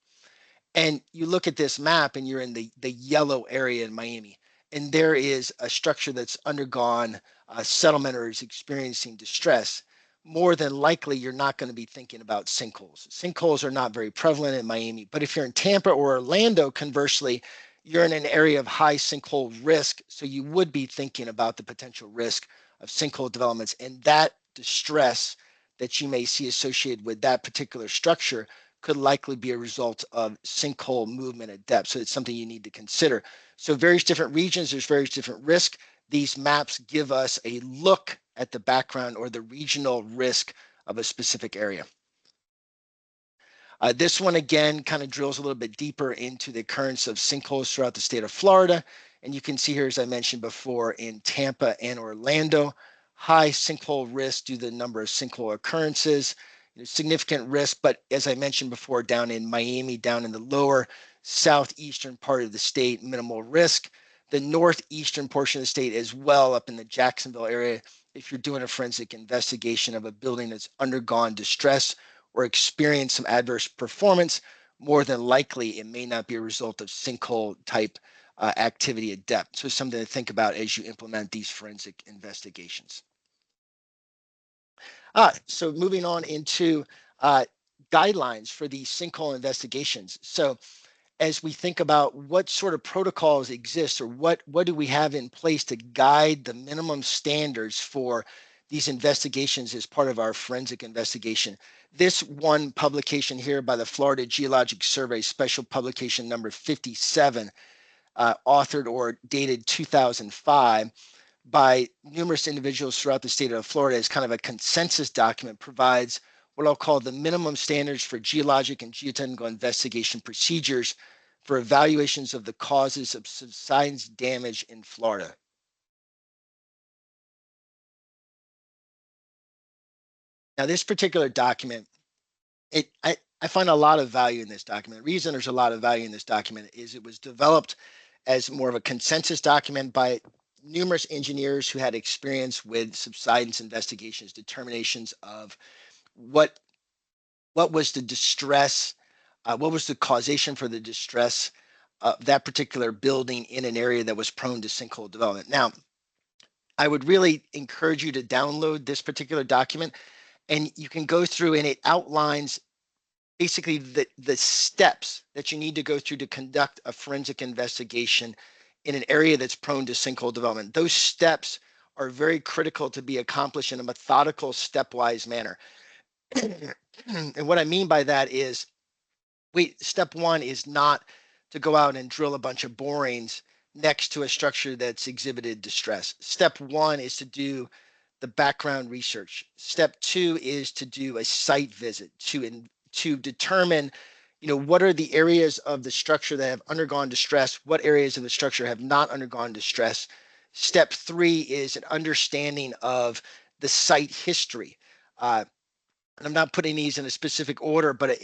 and you look at this map and you're in the yellow area in Miami, and there is a structure that's undergone settlement or is experiencing distress, more than likely you're not going to be thinking about sinkholes. Sinkholes are not very prevalent in Miami, but if you're in Tampa or Orlando, conversely, you're in an area of high sinkhole risk, so you would be thinking about the potential risk of sinkhole developments, and that distress that you may see associated with that particular structure could likely be a result of sinkhole movement at depth. So it's something you need to consider. So various different regions, there's various different risk. These maps give us a look at the background or the regional risk of a specific area. This one again kind of drills a little bit deeper into the occurrence of sinkholes throughout the state of Florida. And you can see here, as I mentioned before, in Tampa and Orlando, high sinkhole risk due to the number of sinkhole occurrences, significant risk, but as I mentioned before, down in Miami, down in the lower southeastern part of the state, minimal risk. The northeastern portion of the state as well, up in the Jacksonville area, if you're doing a forensic investigation of a building that's undergone distress or experienced some adverse performance, more than likely it may not be a result of sinkhole type activity at depth. So something to think about as you implement these forensic investigations. So moving on into guidelines for these sinkhole investigations. So as we think about what sort of protocols exist, or what do we have in place to guide the minimum standards for these investigations as part of our forensic investigation. This one publication here by the Florida Geologic Survey, special publication number 57, authored or dated 2005, by numerous individuals throughout the state of Florida, as kind of a consensus document, provides what I'll call the minimum standards for geologic and geotechnical investigation procedures for evaluations of the causes of subsidence damage in Florida. Now, this particular document, I find a lot of value in this document. The reason there's a lot of value in this document is it was developed as more of a consensus document by numerous engineers who had experience with subsidence investigations, determinations of what was the distress, what was the causation for the distress of that particular building in an area that was prone to sinkhole development. Now, I would really encourage you to download this particular document, and you can go through, and it outlines basically the steps that you need to go through to conduct a forensic investigation in an area that's prone to sinkhole development. Those steps are very critical to be accomplished in a methodical, stepwise manner. And what I mean by that is, step one is not to go out and drill a bunch of borings next to a structure that's exhibited distress. Step one is to do the background research. Step two is to do a site visit to determine, what are the areas of the structure that have undergone distress, what areas of the structure have not undergone distress. Step three is an understanding of the site history. And I'm not putting these in a specific order, but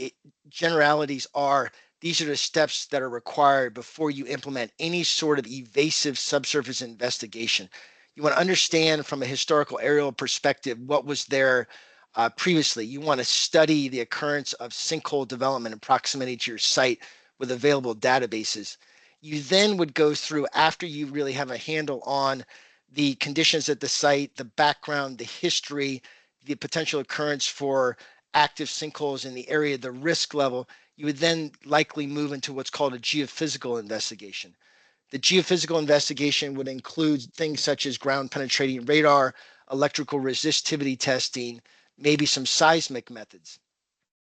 generalities are, these are the steps that are required before you implement any sort of evasive subsurface investigation. You want to understand from a historical aerial perspective what was there previously. You want to study the occurrence of sinkhole development in proximity to your site with available databases. You then would go through, after you really have a handle on the conditions at the site, the background, the history, the potential occurrence for active sinkholes in the area, the risk level, you would then likely move into what's called a geophysical investigation. The geophysical investigation would include things such as ground penetrating radar, electrical resistivity testing, maybe some seismic methods.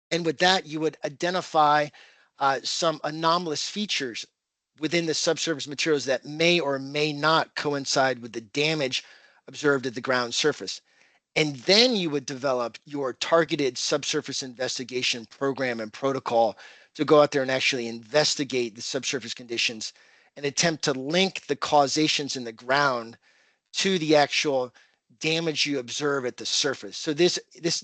And with that, you would identify some anomalous features within the subsurface materials that may or may not coincide with the damage observed at the ground surface. And then you would develop your targeted subsurface investigation program and protocol to go out there and actually investigate the subsurface conditions and attempt to link the causations in the ground to the actual damage you observe at the surface. So this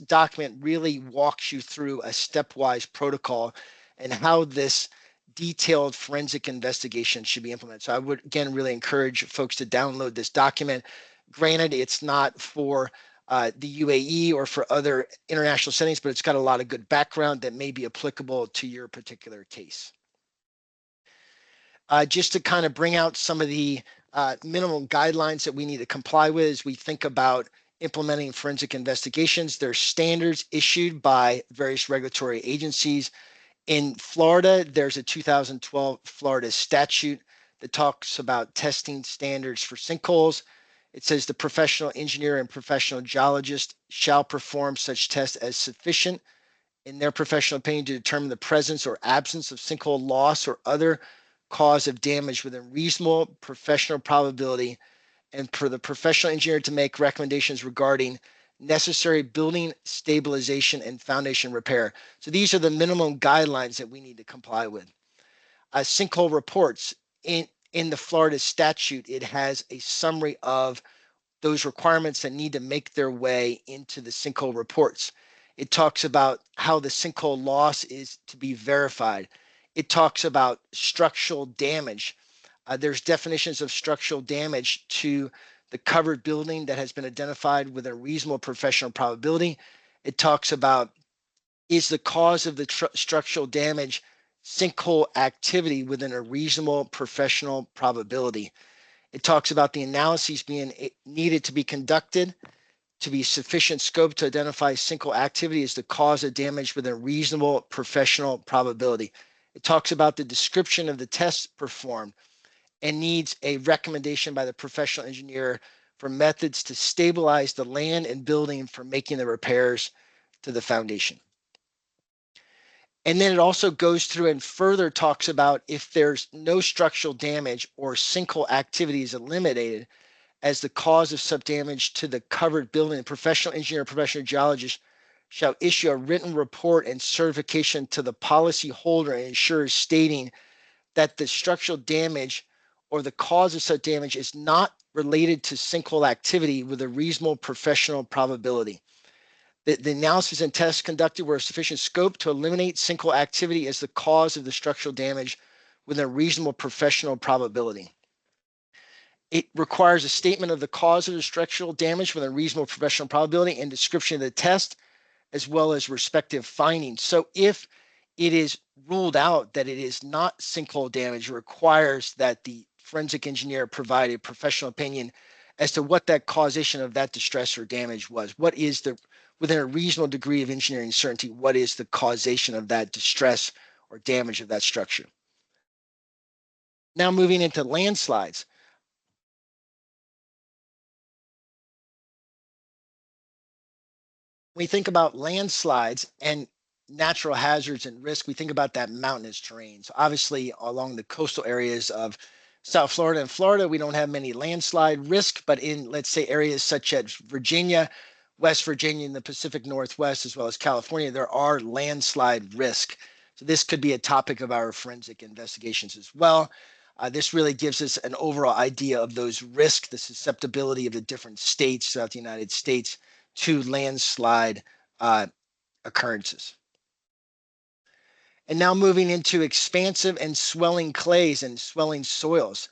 document really walks you through a stepwise protocol and how this detailed forensic investigation should be implemented. So I would, again, really encourage folks to download this document. Granted, it's not for the UAE or for other international settings, but it's got a lot of good background that may be applicable to your particular case. Just to kind of bring out some of the minimum guidelines that we need to comply with as we think about implementing forensic investigations. There's standards issued by various regulatory agencies. In Florida, there's a 2012 Florida statute that talks about testing standards for sinkholes. It says the professional engineer and professional geologist shall perform such tests as sufficient in their professional opinion to determine the presence or absence of sinkhole loss or other cause of damage within reasonable professional probability, and for the professional engineer to make recommendations regarding necessary building stabilization and foundation repair. So these are the minimum guidelines that we need to comply with. Sinkhole reports. In the Florida statute, it has a summary of those requirements that need to make their way into the sinkhole reports. It talks about how the sinkhole loss is to be verified. It talks about structural damage. There's definitions of structural damage to the covered building that has been identified with a reasonable professional probability. It talks about, is the cause of the structural damage sinkhole activity within a reasonable professional probability. It talks about the analyses being needed to be conducted to be sufficient scope to identify sinkhole activity as the cause of damage with a reasonable professional probability. It talks about the description of the tests performed and needs a recommendation by the professional engineer for methods to stabilize the land and building for making the repairs to the foundation. And then it also goes through and further talks about if there's no structural damage or sinkhole activity is eliminated as the cause of subdamage to the covered building, the professional engineer, professional geologist shall issue a written report and certification to the policy holder and insurers stating that the structural damage or the cause of such damage is not related to sinkhole activity with a reasonable professional probability. The analysis and tests conducted were of sufficient scope to eliminate sinkhole activity as the cause of the structural damage with a reasonable professional probability. It requires a statement of the cause of the structural damage with a reasonable professional probability and description of the test, as well as respective findings. So if it is ruled out that it is not sinkhole damage, it requires that the forensic engineer provide a professional opinion as to what that causation of that distress or damage was. What is the, within a reasonable degree of engineering certainty, what is the causation of that distress or damage of that structure? Now moving into landslides. When we think about landslides and natural hazards and risk, we think about that mountainous terrain. So obviously along the coastal areas of South Florida and Florida, we don't have many landslide risk, but in, let's say, areas such as Virginia, West Virginia, and the Pacific Northwest, as well as California, there are landslide risk. So this could be a topic of our forensic investigations as well. This really gives us an overall idea of those risks, the susceptibility of the different states throughout the United States to landslide occurrences. And now moving into expansive and swelling clays and swelling soils.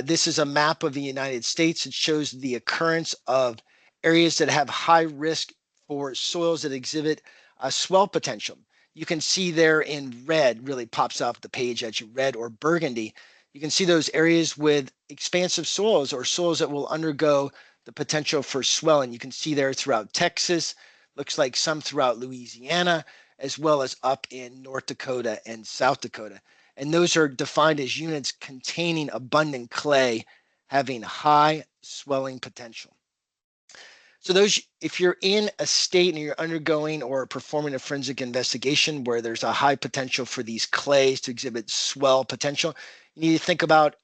This is a map of the United States. It shows the occurrence of areas that have high risk for soils that exhibit a swell potential. You can see there in red, really pops off the page as red or burgundy. You can see those areas with expansive soils or soils that will undergo the potential for swelling. You can see there throughout Texas, looks like some throughout Louisiana, as well as up in North Dakota and South Dakota. And those are defined as units containing abundant clay having high swelling potential. So those, if you're in a state and you're undergoing or performing a forensic investigation where there's a high potential for these clays to exhibit swell potential, you need to think about,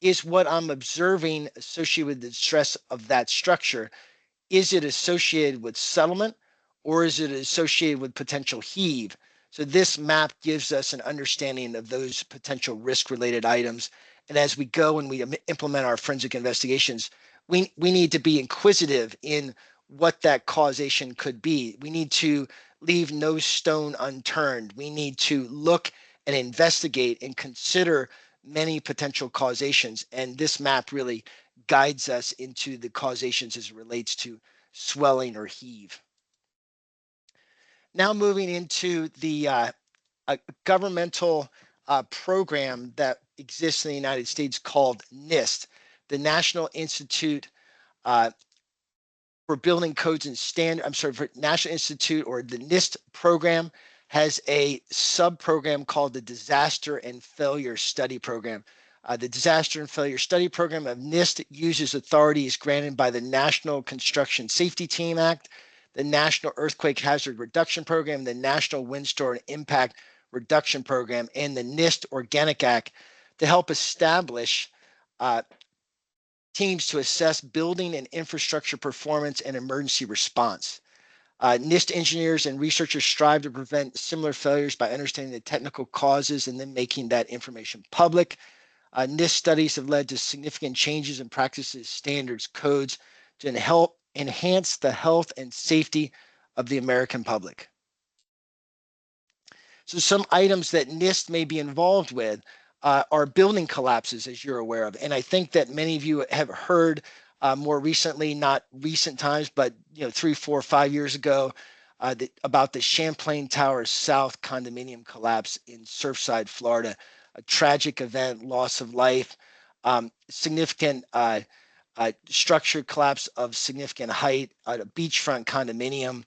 is what I'm observing associated with the stress of that structure? Is it associated with settlement or is it associated with potential heave? So this map gives us an understanding of those potential risk-related items. And as we go and we implement our forensic investigations, we need to be inquisitive in what that causation could be. We need to leave no stone unturned. We need to look and investigate and consider many potential causations, and this map really guides us into the causations as it relates to swelling or heave. Now moving into the governmental program that exists in the United States called NIST, the National Institute for Building Codes and Standards, for National Institute, or the NIST program has a sub-program called the Disaster and Failure Study Program. The Disaster and Failure Study Program of NIST uses authorities granted by the National Construction Safety Team Act, the National Earthquake Hazard Reduction Program, the National Windstorm Impact Reduction Program, and the NIST Organic Act to help establish teams to assess building and infrastructure performance and emergency response. NIST engineers and researchers strive to prevent similar failures by understanding the technical causes and then making that information public. NIST studies have led to significant changes in practices, standards, codes to help enhance the health and safety of the American public. So some items that NIST may be involved with are building collapses, as you're aware of. And I think that many of you have heard more recently, not recent times, but 3, 4, 5 years ago, about the Champlain Towers South condominium collapse in Surfside, Florida. A tragic event, loss of life, significant structure collapse of significant height at a beachfront condominium.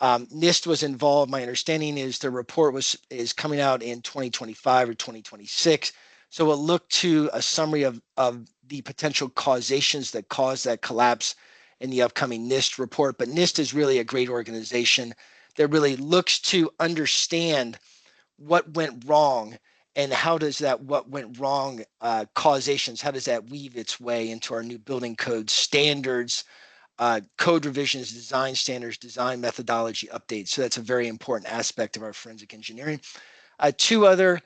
NIST was involved. My understanding is the report is coming out in 2025 or 2026. So we'll look to a summary of the potential causations that caused that collapse in the upcoming NIST report. But NIST is really a great organization that really looks to understand what went wrong and how does that what went wrong causations, how does that weave its way into our new building code standards, code revisions, design standards, design methodology updates. So that's a very important aspect of our forensic engineering. Two other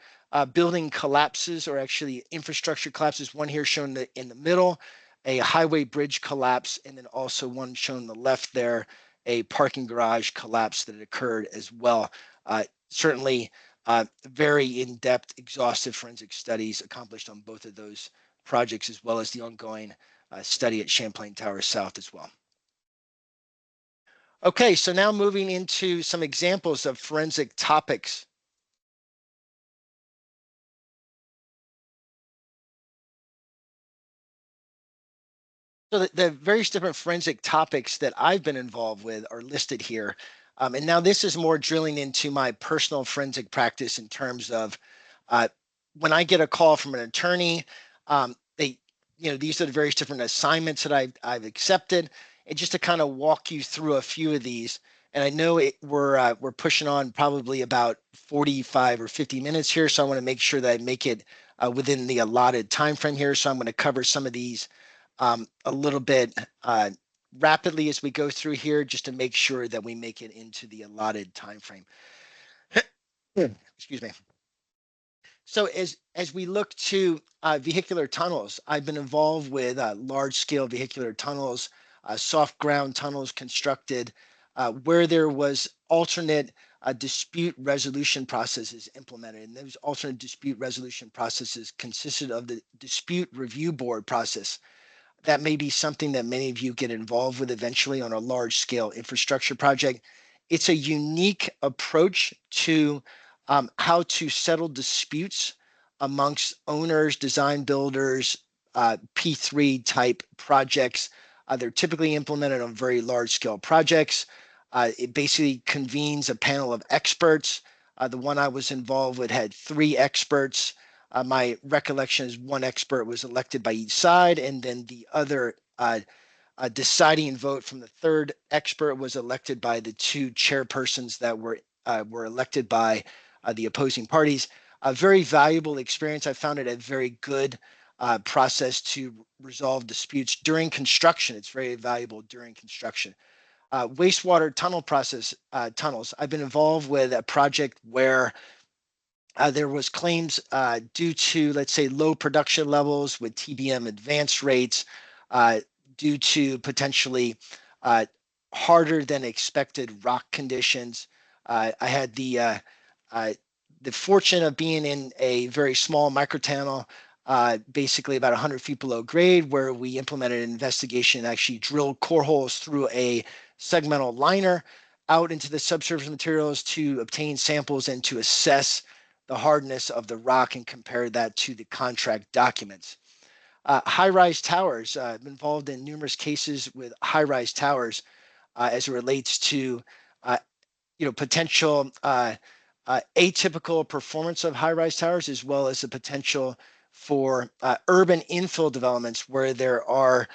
building collapses, or actually infrastructure collapses, one here shown in the middle, a highway bridge collapse, and then also one shown on the left there, a parking garage collapse that occurred as well. Certainly very in-depth, exhaustive forensic studies accomplished on both of those projects, as well as the ongoing study at Champlain Towers South as well. Okay, so now moving into some examples of forensic topics. So the various different forensic topics that I've been involved with are listed here. And now this is more drilling into my personal forensic practice in terms of when I get a call from an attorney, these are the various different assignments that I've accepted. And just to kind of walk you through a few of these, and I know we're pushing on probably about 45 or 50 minutes here, so I want to make sure that I make it within the allotted time frame here. So I'm going to cover some of these a little bit rapidly as we go through here, just to make sure that we make it into the allotted time frame. Excuse me. So as we look to vehicular tunnels, I've been involved with large-scale vehicular tunnels, soft ground tunnels constructed where there was alternate dispute resolution processes implemented. And those alternate dispute resolution processes consisted of the dispute review board process. That may be something that many of you get involved with eventually on a large-scale infrastructure project. It's a unique approach to how to settle disputes amongst owners, design builders, P3 type projects. They're typically implemented on very large scale projects. It basically convenes a panel of experts. The one I was involved with had 3 experts. My recollection is 1 expert was elected by each side, and then the other deciding vote from the 3rd expert was elected by the 2 chairpersons that were elected by the opposing parties. A very valuable experience. I found it a very good process to resolve disputes during construction. It's very valuable during construction. Wastewater tunnel process tunnels. I've been involved with a project where there was claims due to, let's say, low production levels with TBM advance rates, due to potentially harder than expected rock conditions. I had the fortune of being in a very small microtunnel, basically about 100 feet below grade, where we implemented an investigation and actually drilled core holes through a segmental liner out into the subsurface materials to obtain samples and to assess the hardness of the rock and compare that to the contract documents. High-rise towers. I've been involved in numerous cases with high-rise towers as it relates to potential atypical performance of high-rise towers, as well as the potential for urban infill developments where there are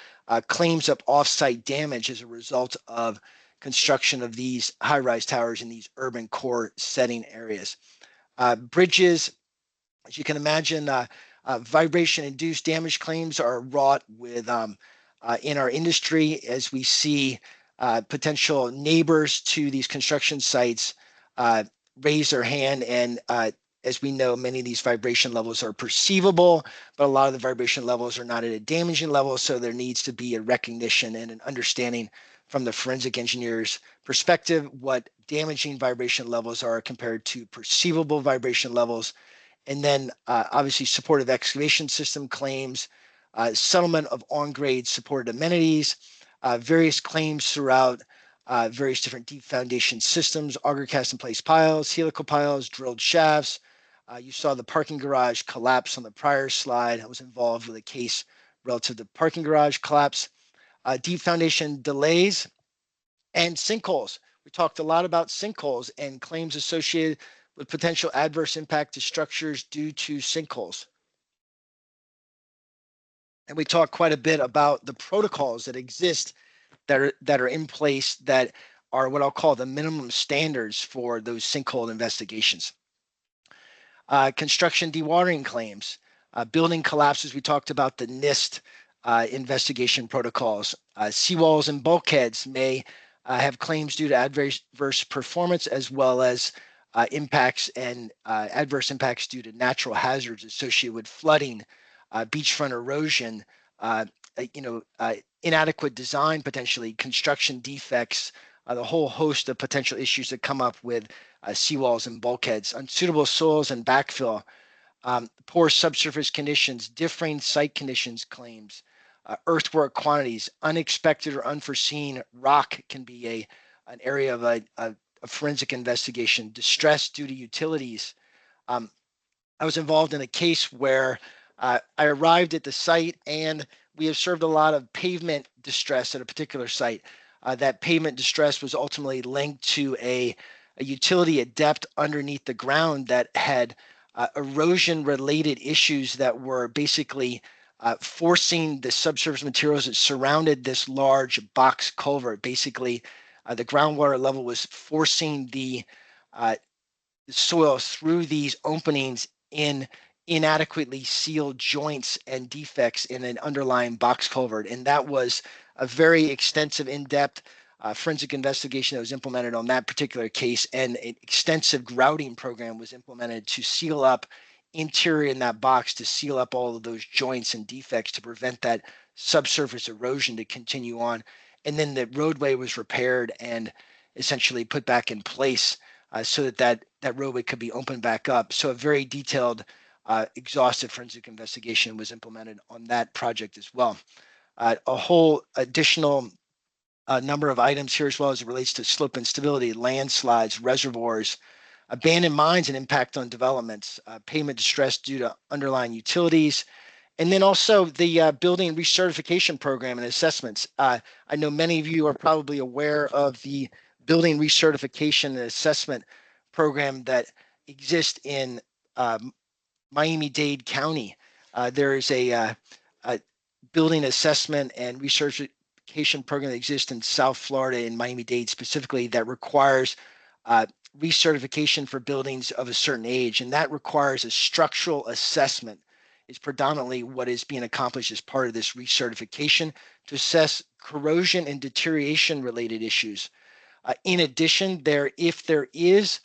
claims of off-site damage as a result of construction of these high-rise towers in these urban core setting areas. Bridges, as you can imagine, vibration-induced damage claims are wrought with in our industry as we see potential neighbors to these construction sites raise their hand, and as we know, many of these vibration levels are perceivable, but a lot of the vibration levels are not at a damaging level, so there needs to be a recognition and an understanding from the forensic engineer's perspective what damaging vibration levels are compared to perceivable vibration levels. And then obviously supportive excavation system claims, settlement of on-grade supported amenities, various claims throughout various different deep foundation systems, auger cast in place piles, helical piles, drilled shafts. You saw the parking garage collapse on the prior slide. I was involved with a case relative to parking garage collapse, deep foundation delays, and sinkholes. We talked a lot about sinkholes and claims associated with potential adverse impact to structures due to sinkholes. And we talked quite a bit about the protocols that exist that are in place that are what I'll call the minimum standards for those sinkhole investigations. Construction dewatering claims, building collapses. We talked about the NIST investigation protocols. Seawalls and bulkheads may have claims due to adverse performance, as well as impacts and adverse impacts due to natural hazards associated with flooding, beachfront erosion, inadequate design, potentially construction defects, the whole host of potential issues that come up with seawalls and bulkheads, unsuitable soils and backfill, poor subsurface conditions, differing site conditions claims, earthwork quantities, unexpected or unforeseen rock can be an area of a forensic investigation, distress due to utilities. I was involved in a case where I arrived at the site and we observed a lot of pavement distress at a particular site. That pavement distress was ultimately linked to a utility at depth underneath the ground that had erosion related issues that were basically forcing the subsurface materials that surrounded this large box culvert. Basically, the groundwater level was forcing the soil through these openings in inadequately sealed joints and defects in an underlying box culvert. And that was a very extensive, in-depth forensic investigation that was implemented on that particular case, and an extensive grouting program was implemented to seal up interior in that box, to seal up all of those joints and defects to prevent that subsurface erosion to continue on. And then the roadway was repaired and essentially put back in place so that roadway could be opened back up. So a very detailed, exhaustive forensic investigation was implemented on that project as well. A whole additional number of items here as well as it relates to slope instability, landslides, reservoirs, abandoned mines and impact on developments, pavement distress due to underlying utilities, and then also the building recertification program and assessments. I know many of you are probably aware of the building recertification and assessment program that exists in Miami-Dade County. There is a building assessment and recertification program that exists in South Florida, in Miami-Dade specifically, that requires recertification for buildings of a certain age, and that requires a structural assessment. Is predominantly what is being accomplished as part of this recertification to assess corrosion and deterioration related issues. In addition, if there is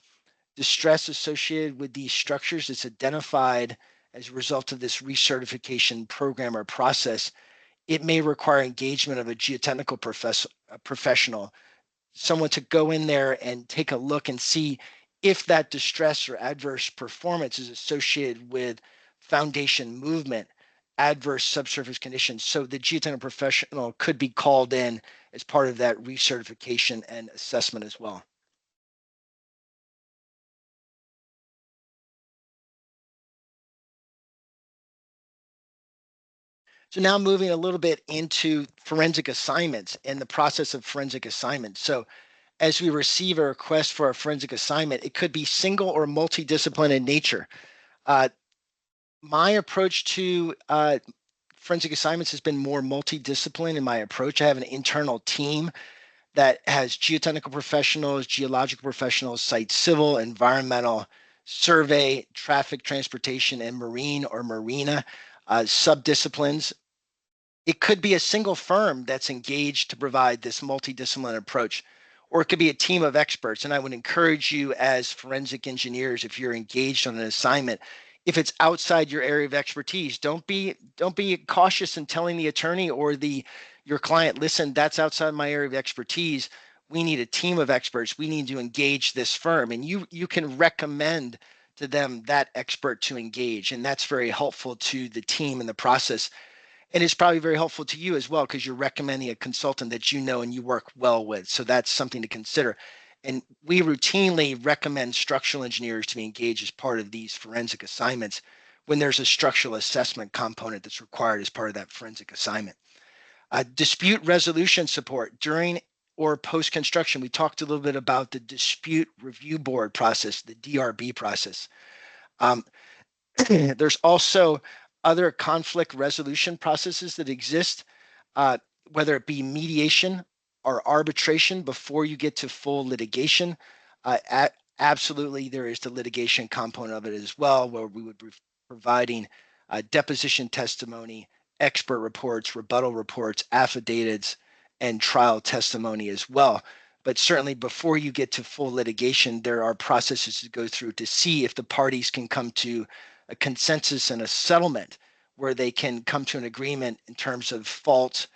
distress associated with these structures, it's identified as a result of this recertification program or process, it may require engagement of a geotechnical professional, someone to go in there and take a look and see if that distress or adverse performance is associated with foundation movement, adverse subsurface conditions. So the geotechnical professional could be called in as part of that recertification and assessment as well. So now moving a little bit into forensic assignments and the process of forensic assignment. So as we receive a request for a forensic assignment, it could be single or multidisciplinary in nature. My approach to forensic assignments has been more multidisciplinary in my approach. I have an internal team that has geotechnical professionals, geological professionals, site civil, environmental, survey, traffic, transportation, and marine or marina subdisciplines. It could be a single firm that's engaged to provide this multidisciplinary approach, or it could be a team of experts. And I would encourage you as forensic engineers, if you're engaged on an assignment, if it's outside your area of expertise, don't be cautious in telling the attorney or your client, listen, that's outside my area of expertise. We need a team of experts. We need to engage this firm, and you can recommend to them that expert to engage, and that's very helpful to the team in the process. And it's probably very helpful to you as well, because you're recommending a consultant that you know and you work well with. So that's something to consider. And we routinely recommend structural engineers to be engaged as part of these forensic assignments when there's a structural assessment component that's required as part of that forensic assignment. Dispute resolution support during or post-construction. We talked a little bit about the dispute review board process, the DRB process. There's also other conflict resolution processes that exist, whether it be mediation or arbitration before you get to full litigation. Absolutely, there is the litigation component of it as well, where we would be providing deposition testimony, expert reports, rebuttal reports, affidavits, and trial testimony as well. But certainly before you get to full litigation, there are processes to go through to see if the parties can come to a consensus and a settlement where they can come to an agreement in terms of fault,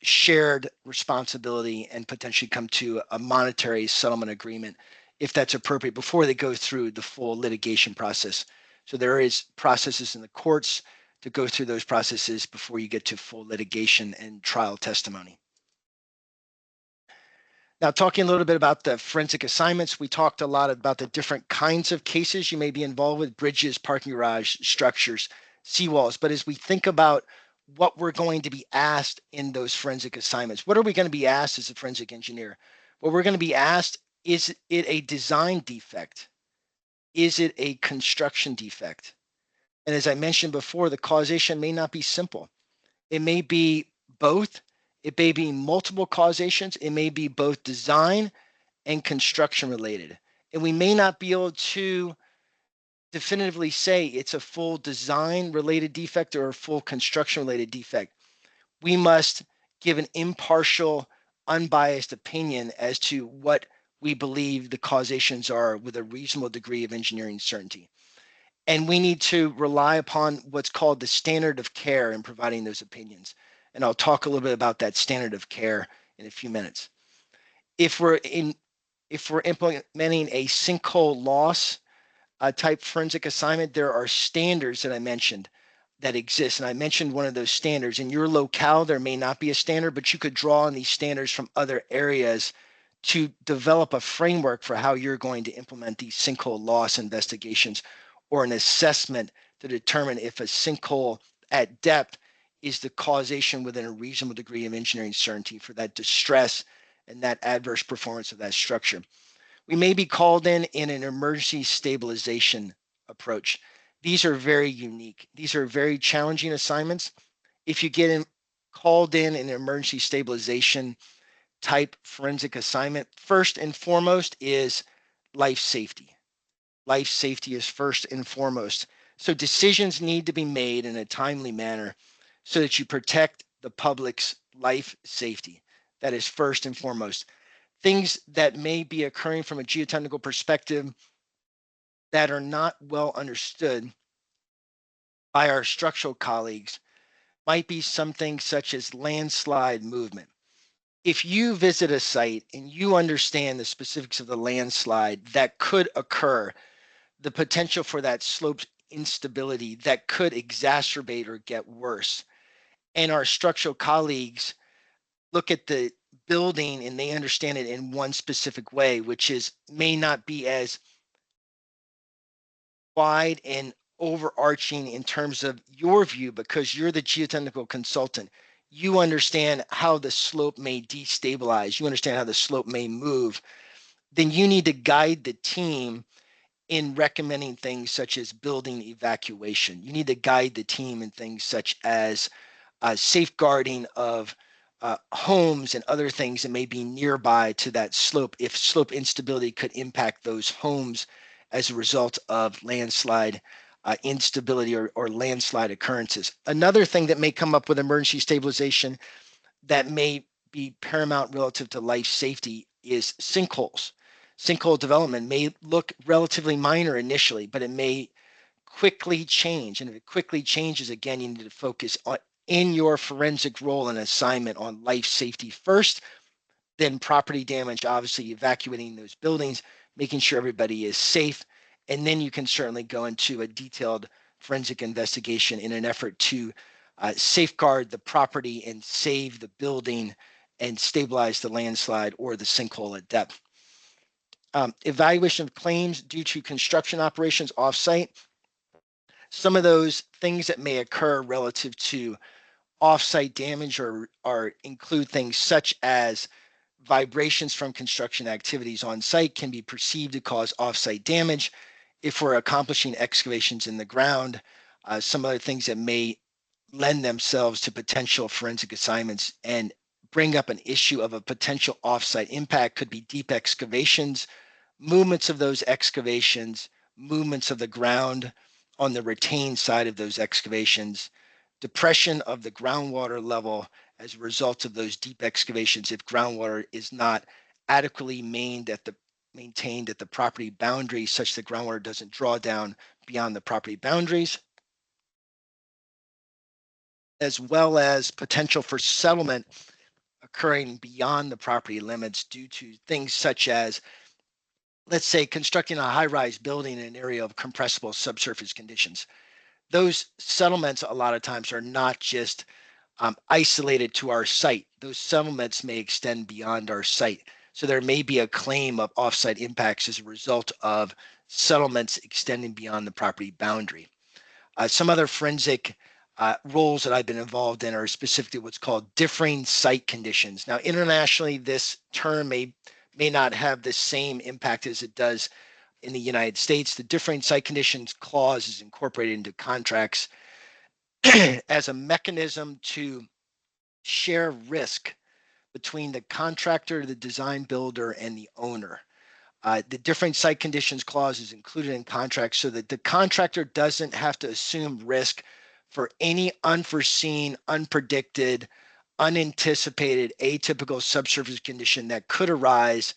shared responsibility, and potentially come to a monetary settlement agreement if that's appropriate before they go through the full litigation process. So there is processes in the courts to go through those processes before you get to full litigation and trial testimony. Now, talking a little bit about the forensic assignments, we talked a lot about the different kinds of cases you may be involved with: bridges, parking garage, structures, seawalls. But as we think about what we're going to be asked in those forensic assignments, what are we going to be asked as a forensic engineer? Well, we're going to be asked, is it a design defect? Is it a construction defect? And as I mentioned before, the causation may not be simple. It may be both. It may be multiple causations. It may be both design and construction related. And we may not be able to definitively say it's a full design related defect or a full construction related defect. We must give an impartial, unbiased opinion as to what we believe the causations are with a reasonable degree of engineering certainty. And we need to rely upon what's called the standard of care in providing those opinions. And I'll talk a little bit about that standard of care in a few minutes. If we're implementing a sinkhole loss type forensic assignment, there are standards that I mentioned that exist. And I mentioned one of those standards. In your locale, there may not be a standard, but you could draw on these standards from other areas to develop a framework for how you're going to implement these sinkhole loss investigations, or an assessment to determine if a sinkhole at depth is the causation within a reasonable degree of engineering certainty for that distress and that adverse performance of that structure. We may be called in an emergency stabilization approach. These are very unique. These are very challenging assignments. If you get called in an emergency stabilization type forensic assignment, first and foremost is life safety. Life safety is first and foremost. So decisions need to be made in a timely manner so that you protect the public's life safety. That is first and foremost. Things that may be occurring from a geotechnical perspective that are not well understood by our structural colleagues might be something such as landslide movement. If you visit a site and you understand the specifics of the landslide that could occur, the potential for that slope instability that could exacerbate or get worse, and our structural colleagues look at the building and they understand it in one specific way, which is may not be as wide and overarching in terms of your view, because you're the geotechnical consultant. You understand how the slope may destabilize. You understand how the slope may move. Then you need to guide the team in recommending things such as building evacuation. You need to guide the team in things such as safeguarding of homes and other things that may be nearby to that slope if slope instability could impact those homes as a result of landslide instability or landslide occurrences. Another thing that may come up with emergency stabilization that may be paramount relative to life safety is sinkholes. Sinkhole development may look relatively minor initially, but it may quickly change. And if it quickly changes, again, you need to focus on in your forensic role and assignment on life safety first, then property damage, obviously evacuating those buildings, making sure everybody is safe. And then you can certainly go into a detailed forensic investigation in an effort to safeguard the property and save the building and stabilize the landslide or the sinkhole at depth. Evaluation of claims due to construction operations offsite. Some of those things that may occur relative to offsite damage or include things such as vibrations from construction activities on site can be perceived to cause offsite damage. If we're accomplishing excavations in the ground, some other things that may lend themselves to potential forensic assignments and bring up an issue of a potential offsite impact could be deep excavations, movements of those excavations, movements of the ground on the retained side of those excavations, depression of the groundwater level as a result of those deep excavations if groundwater is not adequately maintained at the property boundary such that groundwater doesn't draw down beyond the property boundaries, as well as potential for settlement occurring beyond the property limits due to things such as, let's say, constructing a high-rise building in an area of compressible subsurface conditions. Those settlements a lot of times are not just isolated to our site. Those settlements may extend beyond our site. So there may be a claim of offsite impacts as a result of settlements extending beyond the property boundary. Some other forensic roles that I've been involved in are specifically what's called differing site conditions. Now, internationally, this term may not have the same impact as it does in the United States. The differing site conditions clause is incorporated into contracts as a mechanism to share risk between the contractor, the design builder, and the owner. The differing site conditions clause is included in contracts so that the contractor doesn't have to assume risk for any unforeseen, unpredicted, unanticipated, atypical subsurface condition that could arise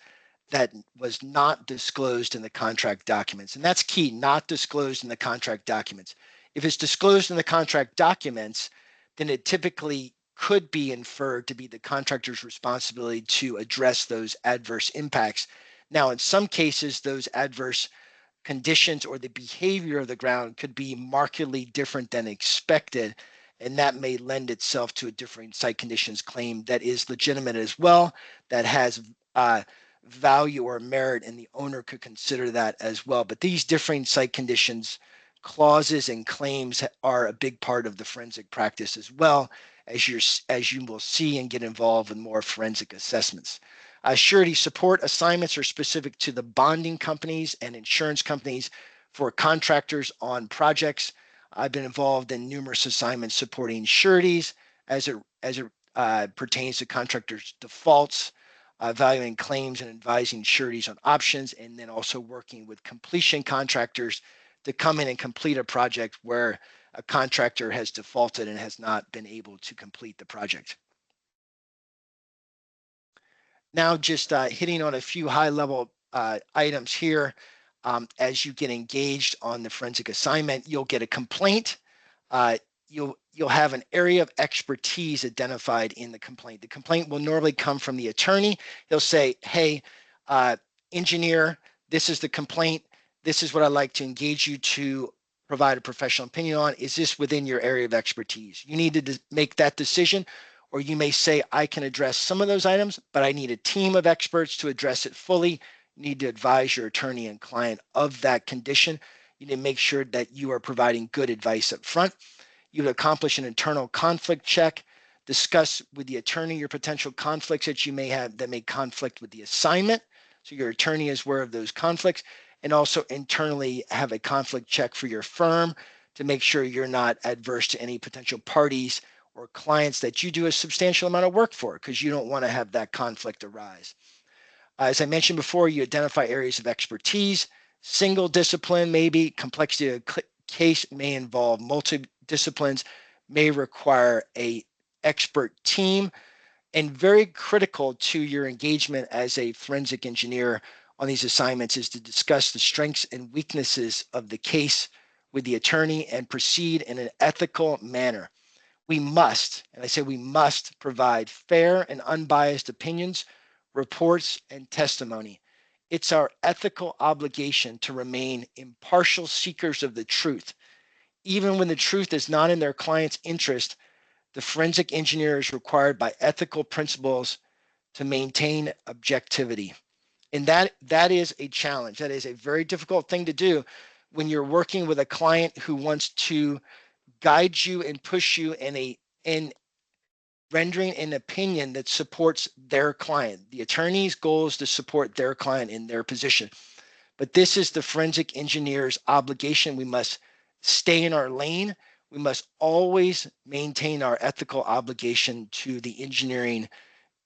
that was not disclosed in the contract documents. And that's key, not disclosed in the contract documents. If it's disclosed in the contract documents, then it typically could be inferred to be the contractor's responsibility to address those adverse impacts. Now, in some cases, those adverse conditions or the behavior of the ground could be markedly different than expected, and that may lend itself to a differing site conditions claim that is legitimate as well, that has value or merit, and the owner could consider that as well. But these differing site conditions clauses and claims are a big part of the forensic practice as well, as you will see and get involved with more forensic assessments. Surety support assignments are specific to the bonding companies and insurance companies for contractors on projects. I've been involved in numerous assignments supporting sureties as it pertains to contractors' defaults, valuing claims and advising sureties on options, and then also working with completion contractors to come in and complete a project where a contractor has defaulted and has not been able to complete the project. Now, just hitting on a few high-level items here. As you get engaged on the forensic assignment, you'll get a complaint. You'll have an area of expertise identified in the complaint. The complaint will normally come from the attorney. He'll say, hey, engineer, this is the complaint. This is what I'd like to engage you to provide a professional opinion on. Is this within your area of expertise? You need to make that decision, or you may say, I can address some of those items, but I need a team of experts to address it fully. You need to advise your attorney and client of that condition. You need to make sure that you are providing good advice up front. You would accomplish an internal conflict check, discuss with the attorney your potential conflicts that you may have that may conflict with the assignment. So your attorney is aware of those conflicts, and also internally have a conflict check for your firm to make sure you're not adverse to any potential parties or clients that you do a substantial amount of work for, because you don't want to have that conflict arise. As I mentioned before, you identify areas of expertise, single discipline, maybe complexity of case may involve multi-disciplines, may require a expert team, and very critical to your engagement as a forensic engineer on these assignments is to discuss the strengths and weaknesses of the case with the attorney and proceed in an ethical manner. We must, and I say we must, provide fair and unbiased opinions, reports, and testimony. It's our ethical obligation to remain impartial seekers of the truth. Even when the truth is not in their client's interest, the forensic engineer is required by ethical principles to maintain objectivity. And that is a challenge. That is a very difficult thing to do when you're working with a client who wants to guide you and push you in rendering an opinion that supports their client. The attorney's goal is to support their client in their position. But this is the forensic engineer's obligation. We must stay in our lane. We must always maintain our ethical obligation to the engineering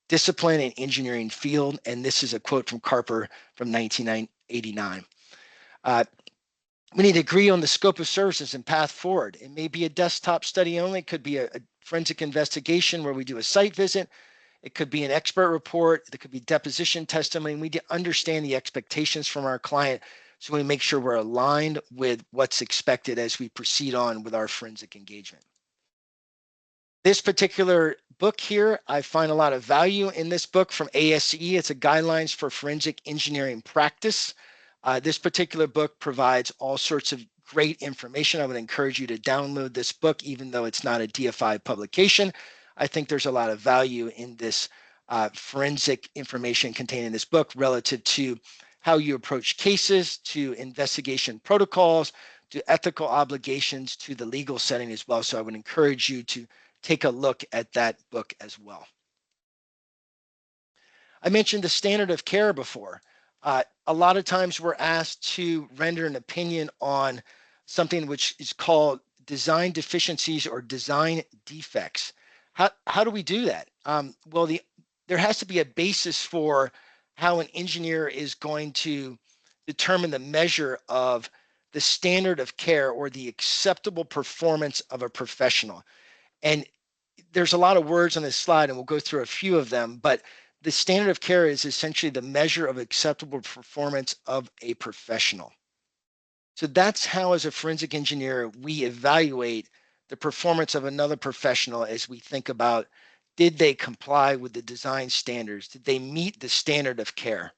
discipline and engineering field. And this is a quote from Carper from 1989. We need to agree on the scope of services and path forward. It may be a desktop study only. It could be a forensic investigation where we do a site visit. It could be an expert report. It could be deposition testimony. We need to understand the expectations from our client so we make sure we're aligned with what's expected as we proceed on with our forensic engagement. This particular book here, I find a lot of value in this book from ASE. It's a guidelines for forensic engineering practice. This particular book provides all sorts of great information. I would encourage you to download this book, even though it's not a DFI publication. I think there's a lot of value in this forensic information contained in this book relative to how you approach cases, to investigation protocols, to ethical obligations, to the legal setting as well. So I would encourage you to take a look at that book as well. I mentioned the standard of care before. A lot of times we're asked to render an opinion on something which is called design deficiencies or design defects. How do we do that? Well, there has to be a basis for how an engineer is going to determine the measure of the standard of care or the acceptable performance of a professional. And there's a lot of words on this slide, and we'll go through a few of them, but the standard of care is essentially the measure of acceptable performance of a professional. So that's how, as a forensic engineer, we evaluate the performance of another professional as we think about, did they comply with the design standards? Did they meet the standard of care?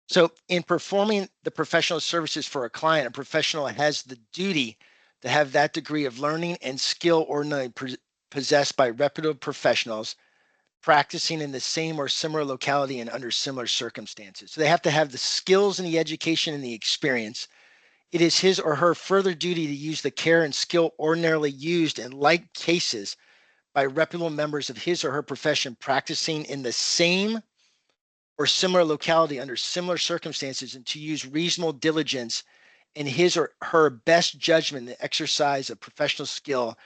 So in performing the professional services for a client, a professional has the duty to have that degree of learning and skill ordinarily possessed by reputable professionals practicing in the same or similar locality and under similar circumstances. So they have to have the skills and the education and the experience. It is his or her further duty to use the care and skill ordinarily used in like cases by reputable members of his or her profession practicing in the same or similar locality under similar circumstances, and to use reasonable diligence in his or her best judgment in the exercise of professional skill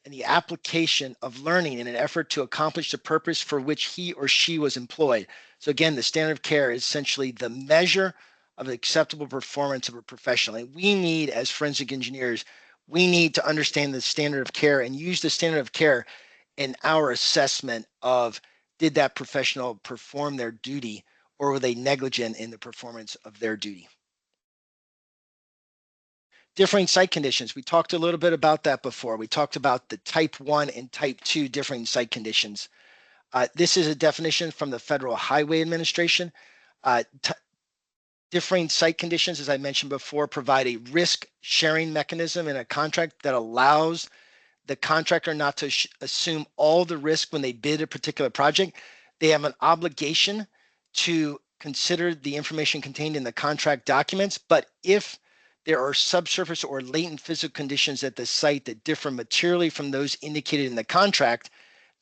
and the application of learning in an effort to accomplish the purpose for which he or she was employed. So again, the standard of care is essentially the measure of acceptable performance of a professional. And we need, as forensic engineers, we need to understand the standard of care and use the standard of care in our assessment of, did that professional perform their duty, or were they negligent in the performance of their duty? Differing site conditions. We talked a little bit about that before. We talked about the type 1 and type 2 differing site conditions. This is a definition from the Federal Highway Administration. Differing site conditions, as I mentioned before, provide a risk sharing mechanism in a contract that allows the contractor not to assume all the risk when they bid a particular project. They have an obligation to consider the information contained in the contract documents, but if there are subsurface or latent physical conditions at the site that differ materially from those indicated in the contract,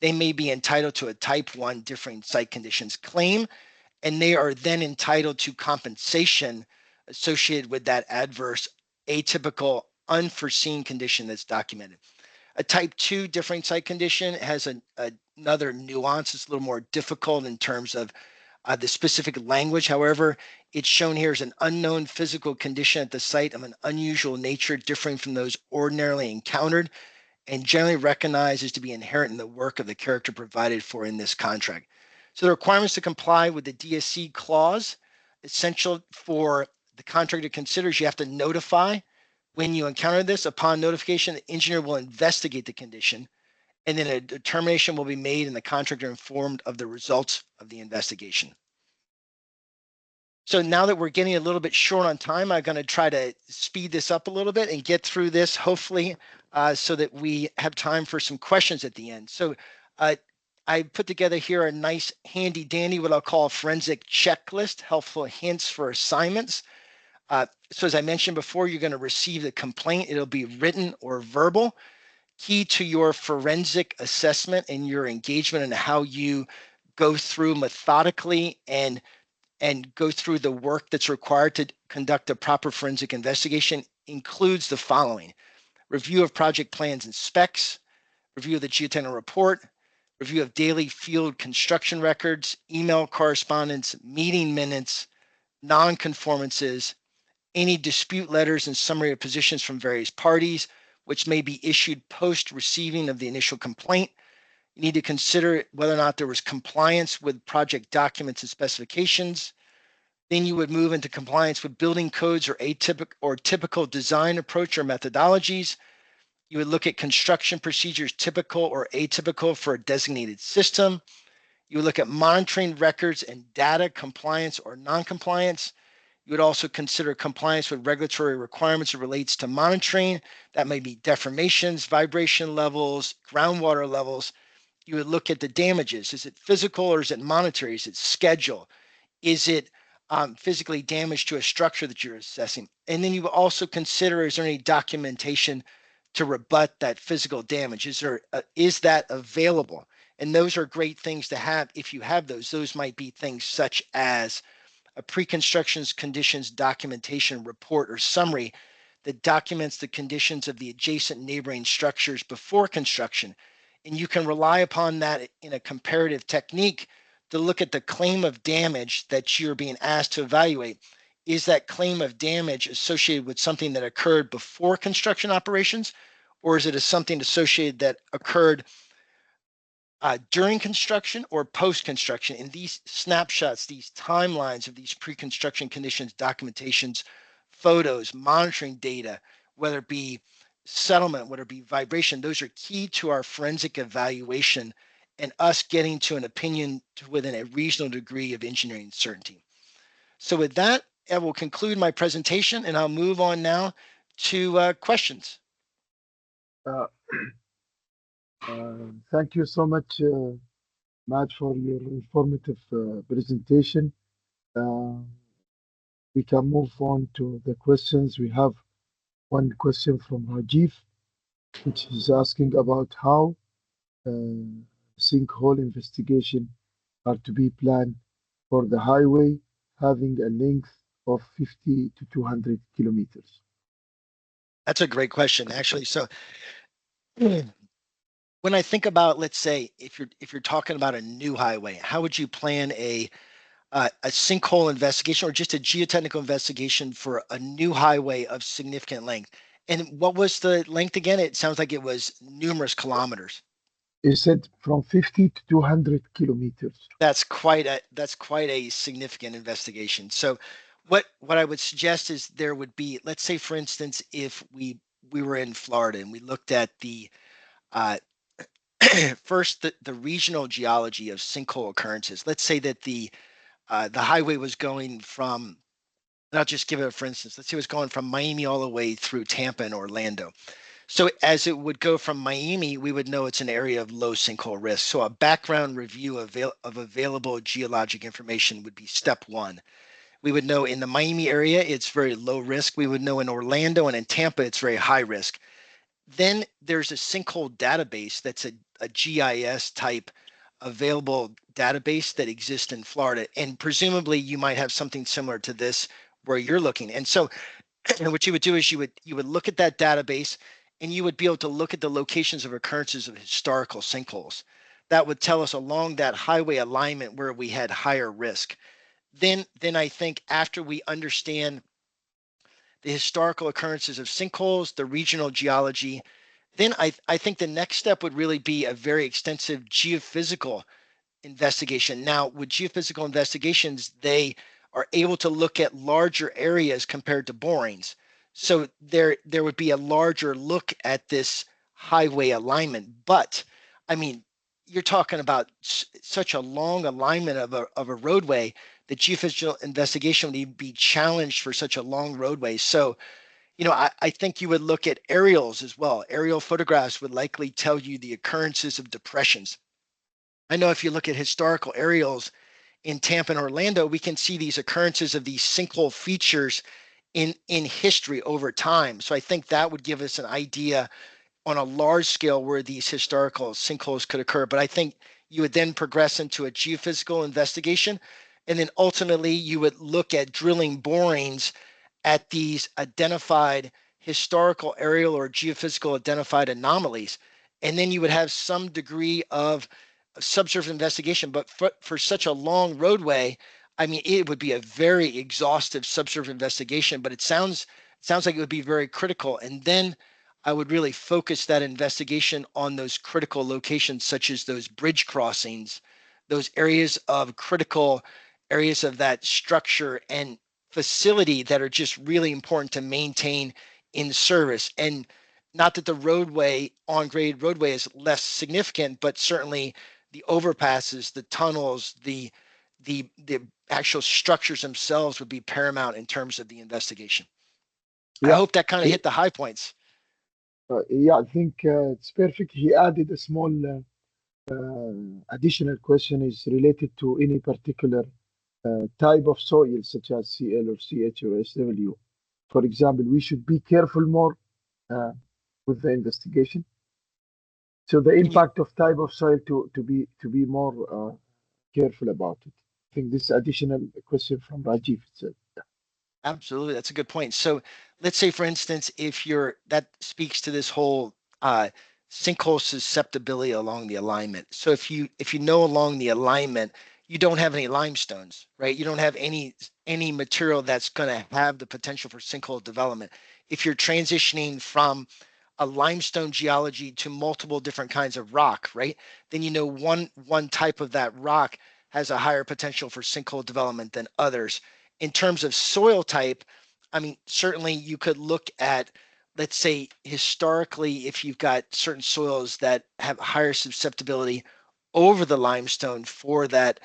they may be entitled to a type 1 differing site conditions claim, and they are then entitled to compensation associated with that adverse, atypical, unforeseen condition that's documented. A type 2 differing site condition has another nuance. It's a little more difficult in terms of the specific language. However, it's shown here as an unknown physical condition at the site of an unusual nature differing from those ordinarily encountered and generally recognized as to be inherent in the work of the character provided for in this contract. So the requirements to comply with the DSC clause, essential for the contractor to consider, is you have to notify when you encounter this. Upon notification, the engineer will investigate the condition, and then a determination will be made and the contractor informed of the results of the investigation. So now that we're getting a little bit short on time, I'm going to try to speed this up a little bit and get through this, hopefully, so that we have time for some questions at the end. So I put together here a nice handy dandy, what I'll call a forensic checklist, helpful hints for assignments. So as I mentioned before, you're going to receive the complaint. It'll be written or verbal. Key to your forensic assessment and your engagement and how you go through methodically and go through the work that's required to conduct a proper forensic investigation includes the following: review of project plans and specs, review of the geotechnical report, review of daily field construction records, email correspondence, meeting minutes, non-conformances, any dispute letters and summary of positions from various parties, which may be issued post receiving of the initial complaint. You need to consider whether or not there was compliance with project documents and specifications. Then you would move into compliance with building codes or typical design approach or methodologies. You would look at construction procedures typical or atypical for a designated system. You would look at monitoring records and data compliance or non-compliance. You would also consider compliance with regulatory requirements that relates to monitoring. That may be deformations, vibration levels, groundwater levels. You would look at the damages. Is it physical or is it monetary? Is it schedule? Is it physically damaged to a structure that you're assessing? And then you will also consider, is there any documentation to rebut that physical damage? Is that available? And those are great things to have if you have those. Those might be things such as a pre-construction conditions documentation report or summary that documents the conditions of the adjacent neighboring structures before construction. And you can rely upon that in a comparative technique to look at the claim of damage that you're being asked to evaluate. Is that claim of damage associated with something that occurred before construction operations, or is it something associated that occurred during construction or post-construction? In these snapshots, these timelines of these pre-construction conditions, documentations, photos, monitoring data, whether it be settlement, whether it be vibration, those are key to our forensic evaluation and us getting to an opinion within a reasonable degree of engineering certainty. So with that, I will conclude my presentation and I'll move on now to questions. Thank you so much, Matt, for your informative presentation. We can move on to the questions. We have one question from Rajiv, which is asking about how sinkhole investigation are to be planned for the highway having a length of 50 to 200 kilometers. That's a great question, actually. So when I think about, let's say, if you're talking about a new highway, how would you plan a sinkhole investigation or just a geotechnical investigation for a new highway of significant length? And what was the length again? It sounds like it was numerous kilometers. It said from 50 to 200 kilometers. That's quite a significant investigation. So what I would suggest is there would be, let's say, for instance, if we were in Florida and we looked at the first the regional geology of sinkhole occurrences. Let's say that the highway was going from, and I'll just give it for instance, let's say it was going from Miami all the way through Tampa and Orlando. So as it would go from Miami, we would know it's an area of low sinkhole risk. So a background review of available geologic information would be step one. We would know in the Miami area, it's very low risk. We would know in Orlando and in Tampa, it's very high risk. Then there's a sinkhole database that's a GIS type available database that exists in Florida. And presumably you might have something similar to this where you're looking. And so what you would do is you would look at that database and you would be able to look at the locations of occurrences of historical sinkholes. That would tell us along that highway alignment where we had higher risk. Then I think after we understand the historical occurrences of sinkholes, the regional geology, then I think the next step would really be a very extensive geophysical investigation. Now, with geophysical investigations, they are able to look at larger areas compared to borings. So there would be a larger look at this highway alignment. But I mean, you're talking about such a long alignment of a roadway. The geophysical investigation would be challenged for such a long roadway. So, I think you would look at aerials as well. Aerial photographs would likely tell you the occurrences of depressions. I know if you look at historical aerials in Tampa and Orlando, we can see these occurrences of these sinkhole features in history over time. So I think that would give us an idea on a large scale where these historical sinkholes could occur. But I think you would then progress into a geophysical investigation. And then ultimately you would look at drilling borings at these identified historical aerial or geophysical identified anomalies. And then you would have some degree of subsurface investigation. But for such a long roadway, I mean, it would be a very exhaustive subsurface investigation, but it sounds like it would be very critical. And then I would really focus that investigation on those critical locations, such as those bridge crossings, those areas of critical areas of that structure and facility that are just really important to maintain in service. And not that the roadway, on-grade roadway, is less significant, but certainly the overpasses, the tunnels, the actual structures themselves would be paramount in terms of the investigation. I Yeah. hope that kind of hit the high points. Yeah, I think it's perfect. He added a small additional question is related to any particular type of soil, such as CL or CH or SW. For example, we should be careful more with the investigation. So the impact of type of soil to be more careful about it. I think this additional question from Rajiv itself. Absolutely, that's a good point. So let's say, for instance, that speaks to this whole sinkhole susceptibility along the alignment. So if you know along the alignment, you don't have any limestones, right? You don't have any material that's going to have the potential for sinkhole development. If you're transitioning from a limestone geology to multiple different kinds of rock, right? Then one type of that rock has a higher potential for sinkhole development than others. In terms of soil type, I mean, certainly you could look at, let's say, historically, if you've got certain soils that have higher susceptibility over the limestone for that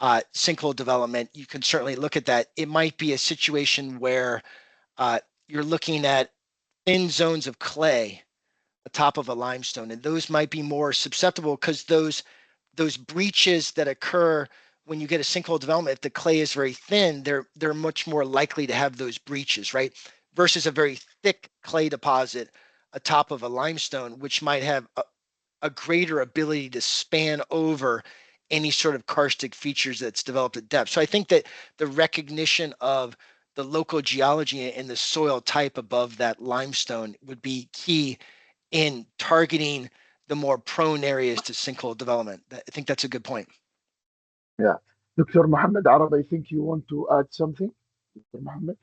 sinkhole development, you can certainly look at that. It might be a situation where you're looking at thin zones of clay atop of a limestone, and those might be more susceptible because those breaches that occur when you get a sinkhole development, if the clay is very thin, they're much more likely to have those breaches, right? Versus a very thick clay deposit atop of a limestone, which might have a greater ability to span over any sort of karstic features that's developed at depth. So I think that the recognition of the local geology and the soil type above that limestone would be key in targeting the more prone areas to sinkhole development. I think that's a good point. Yeah. Dr. Mohamed Arab, I think you want to add something, Dr. Mohamed?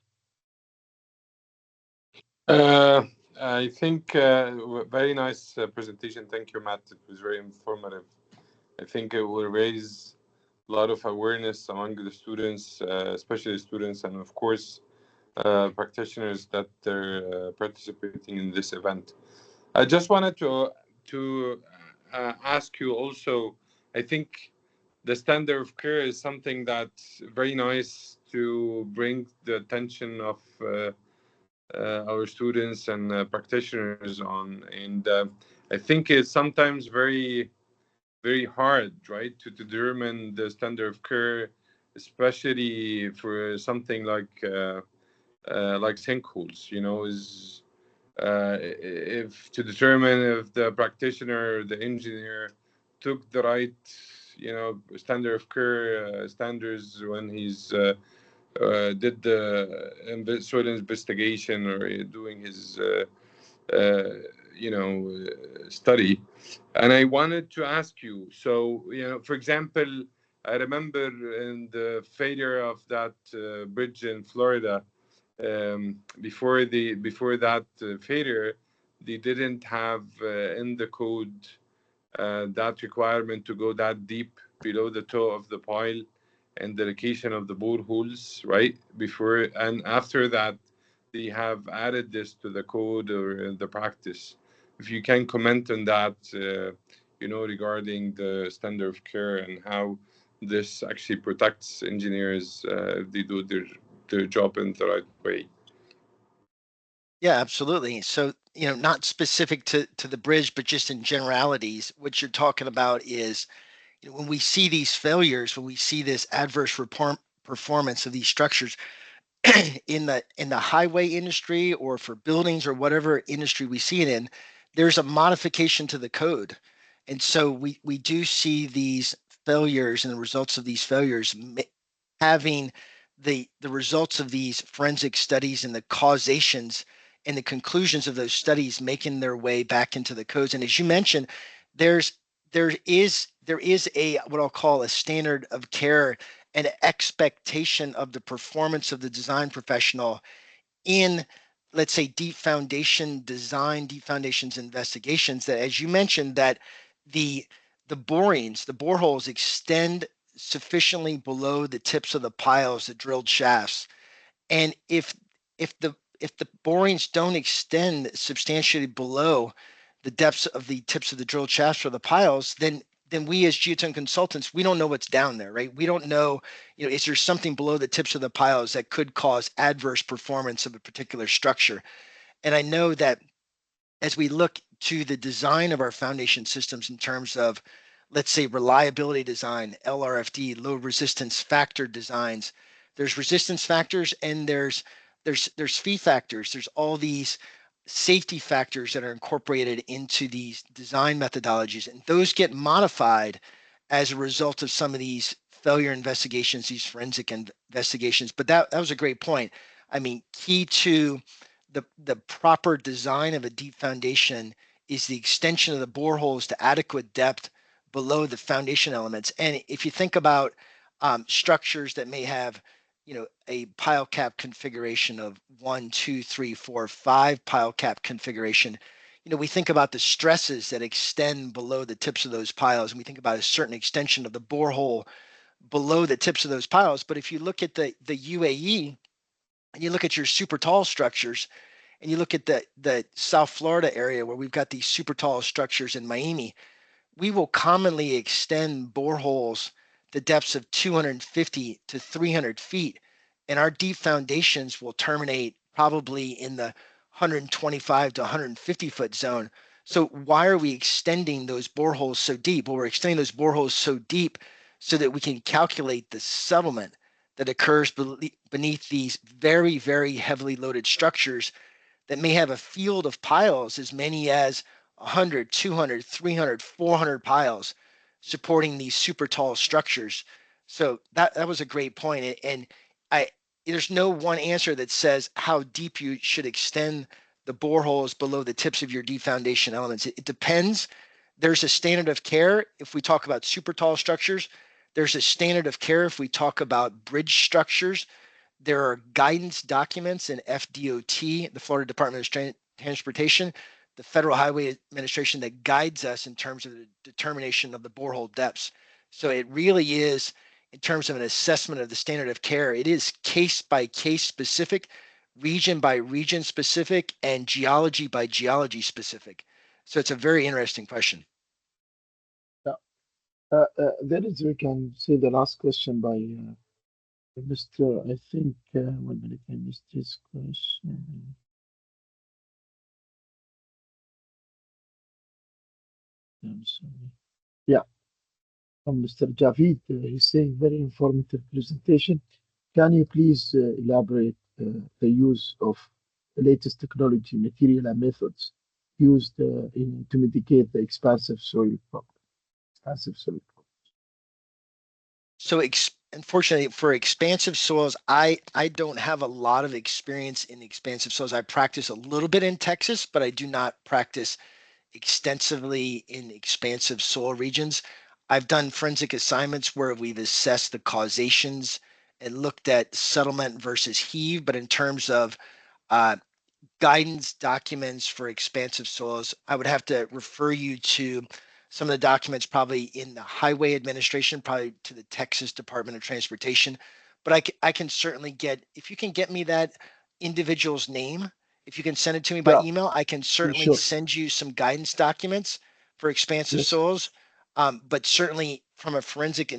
I think very nice presentation. Thank you, Matt. It was very informative. I think it will raise a lot of awareness among the students, especially students, and of course, practitioners that they're participating in this event. I just wanted to ask you also. I think the standard of care is something that's very nice to bring the attention of our students and practitioners on, and I think it's sometimes very hard, right, to determine the standard of care, especially for something like sinkholes. Is if to determine if the practitioner, the engineer, took the right, standard of care standards when he's did the soil investigation or doing his study. And I wanted to ask you, so for example, I remember in the failure of that bridge in Florida, before that failure, they didn't have in the code that requirement to go that deep below the toe of the pile and the location of the boreholes, right? Before and after that, they have added this to the code or the practice. If you can comment on that, regarding the standard of care and how this actually protects engineers if they do their job in the right way. Yeah, absolutely. So, not specific to the bridge, but just in generalities, what you're talking about is, when we see these failures, when we see this adverse performance of these structures in the highway industry or for buildings or whatever industry we see it in, there's a modification to the code. And so we do see these failures and the results of these failures having the results of these forensic studies and the causations and the conclusions of those studies making their way back into the codes. And as you mentioned, there is a what I'll call a standard of care and expectation of the performance of the design professional in, let's say, deep foundation design, deep foundations investigations, that, as you mentioned, that the boreholes extend sufficiently below the tips of the piles, the drilled shafts. And if the borings don't extend substantially below the depths of the tips of the drilled shafts or the piles, then we as geotech consultants, we don't know what's down there, right? We don't know, is there something below the tips of the piles that could cause adverse performance of a particular structure? And I know that as we look to the design of our foundation systems in terms of, let's say, reliability design, LRFD, low resistance factor designs, there's resistance factors and there's fee factors. There's all these safety factors that are incorporated into these design methodologies, and those get modified as a result of some of these failure investigations, these forensic investigations. But that was a great point. I mean, key to the proper design of a deep foundation is the extension of the boreholes to adequate depth below the foundation elements. And if you think about structures that may have, a pile cap configuration of 1, 2, 3, 4, 5 pile cap configuration, we think about the stresses that extend below the tips of those piles, and we think about a certain extension of the borehole below the tips of those piles. But if you look at the UAE and you look at your super tall structures, and you look at the South Florida area where we've got these super tall structures in Miami, we will commonly extend boreholes the depths of 250 to 300 feet, and our deep foundations will terminate probably in the 125 to 150 foot zone. So why are we extending those boreholes so deep? Well, we're extending those boreholes so deep so that we can calculate the settlement that occurs beneath these very, very heavily loaded structures that may have a field of piles as many as 100, 200, 300, 400 piles supporting these super tall structures. So that was a great point. And there's no one answer that says how deep you should extend the boreholes below the tips of your deep foundation elements. It depends. There's a standard of care if we talk about super tall structures. There's a standard of care if we talk about bridge structures. There are guidance documents in FDOT, the Florida Department of Transportation, the Federal Highway Administration, that guides us in terms of the determination of the borehole depths. So it really is, in terms of an assessment of the standard of care, it is case by case specific, region by region specific, and geology by geology specific. So it's a very interesting question. We can see the last question by Mr. I think, 1 minute, I missed his question. I'm sorry. Yeah, from Mr. Javid, he's saying very informative presentation. Can you please elaborate the use of the latest technology, material, and methods used to mitigate the expansive soil problem? So unfortunately for expansive soils, I don't have a lot of experience in expansive soils. I practice a little bit in Texas, but I do not practice extensively in expansive soil regions. I've done forensic assignments where we've assessed the causations and looked at settlement versus heave, but in terms of guidance documents for expansive soils, I would have to refer you to some of the documents probably in the Highway Administration, probably to the Texas Department of Transportation. But I can certainly if you can get me that individual's name, if you can send it to me by email, I can certainly send you some guidance documents. for expansive Yes. soils. But certainly from a forensic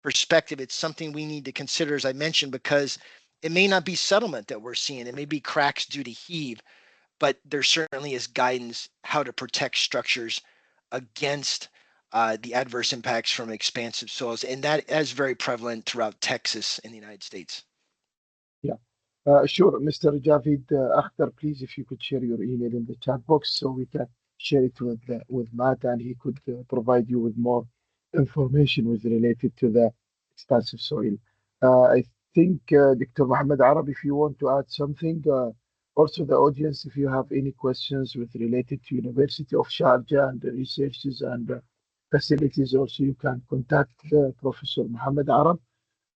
perspective, it's something we need to consider, as I mentioned, because it may not be settlement that we're seeing. It may be cracks due to heave, but there certainly is guidance how to protect structures against the adverse impacts from expansive soils. And that is very prevalent throughout Texas in the United States. Yeah. Sure, Mr. Javid Akhtar, please, if you could share your email in the chat box so we can share it with Matt, and he could provide you with more information with related to the expansive soil. I think Dr. Mohamed Arab, if you want to add something, also the audience, if you have any questions with related to University of Sharjah and the researches and facilities, also you can contact Professor Mohamed Arab.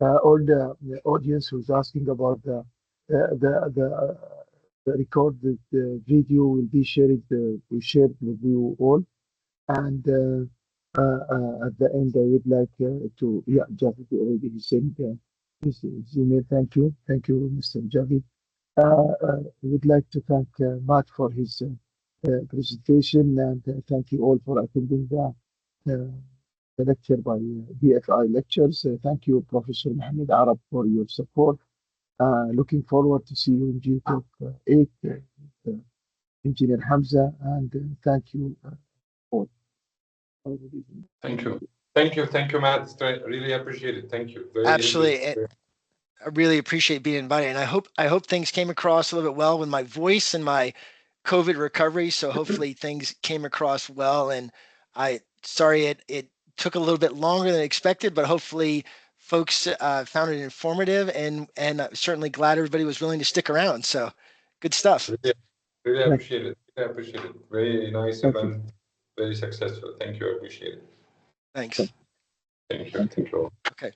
All the audience who's asking about the recorded video will be shared. We shared with you all, and at the end, I would like to Javid already sent his email. Thank you, Mr. Javid. I would like to thank Matt for his presentation, and thank you all for attending the lecture by BFI Lectures. Thank you, Professor Mohamed Arab, for your support. Looking forward to see you in GeoTalk 8, Engineer Hamza, and thank you all. Thank you, Matt. Really appreciate it. Thank you. Absolutely. I really appreciate being invited, and I hope things came across a little bit well with my voice and my COVID recovery. So hopefully things came across well. And sorry it took a little bit longer than expected, but hopefully folks found it informative, and certainly glad everybody was willing to stick around. So good stuff. Really appreciate it. Very nice event. Very successful. Thank you. I appreciate it. Thanks. Thank you. Okay.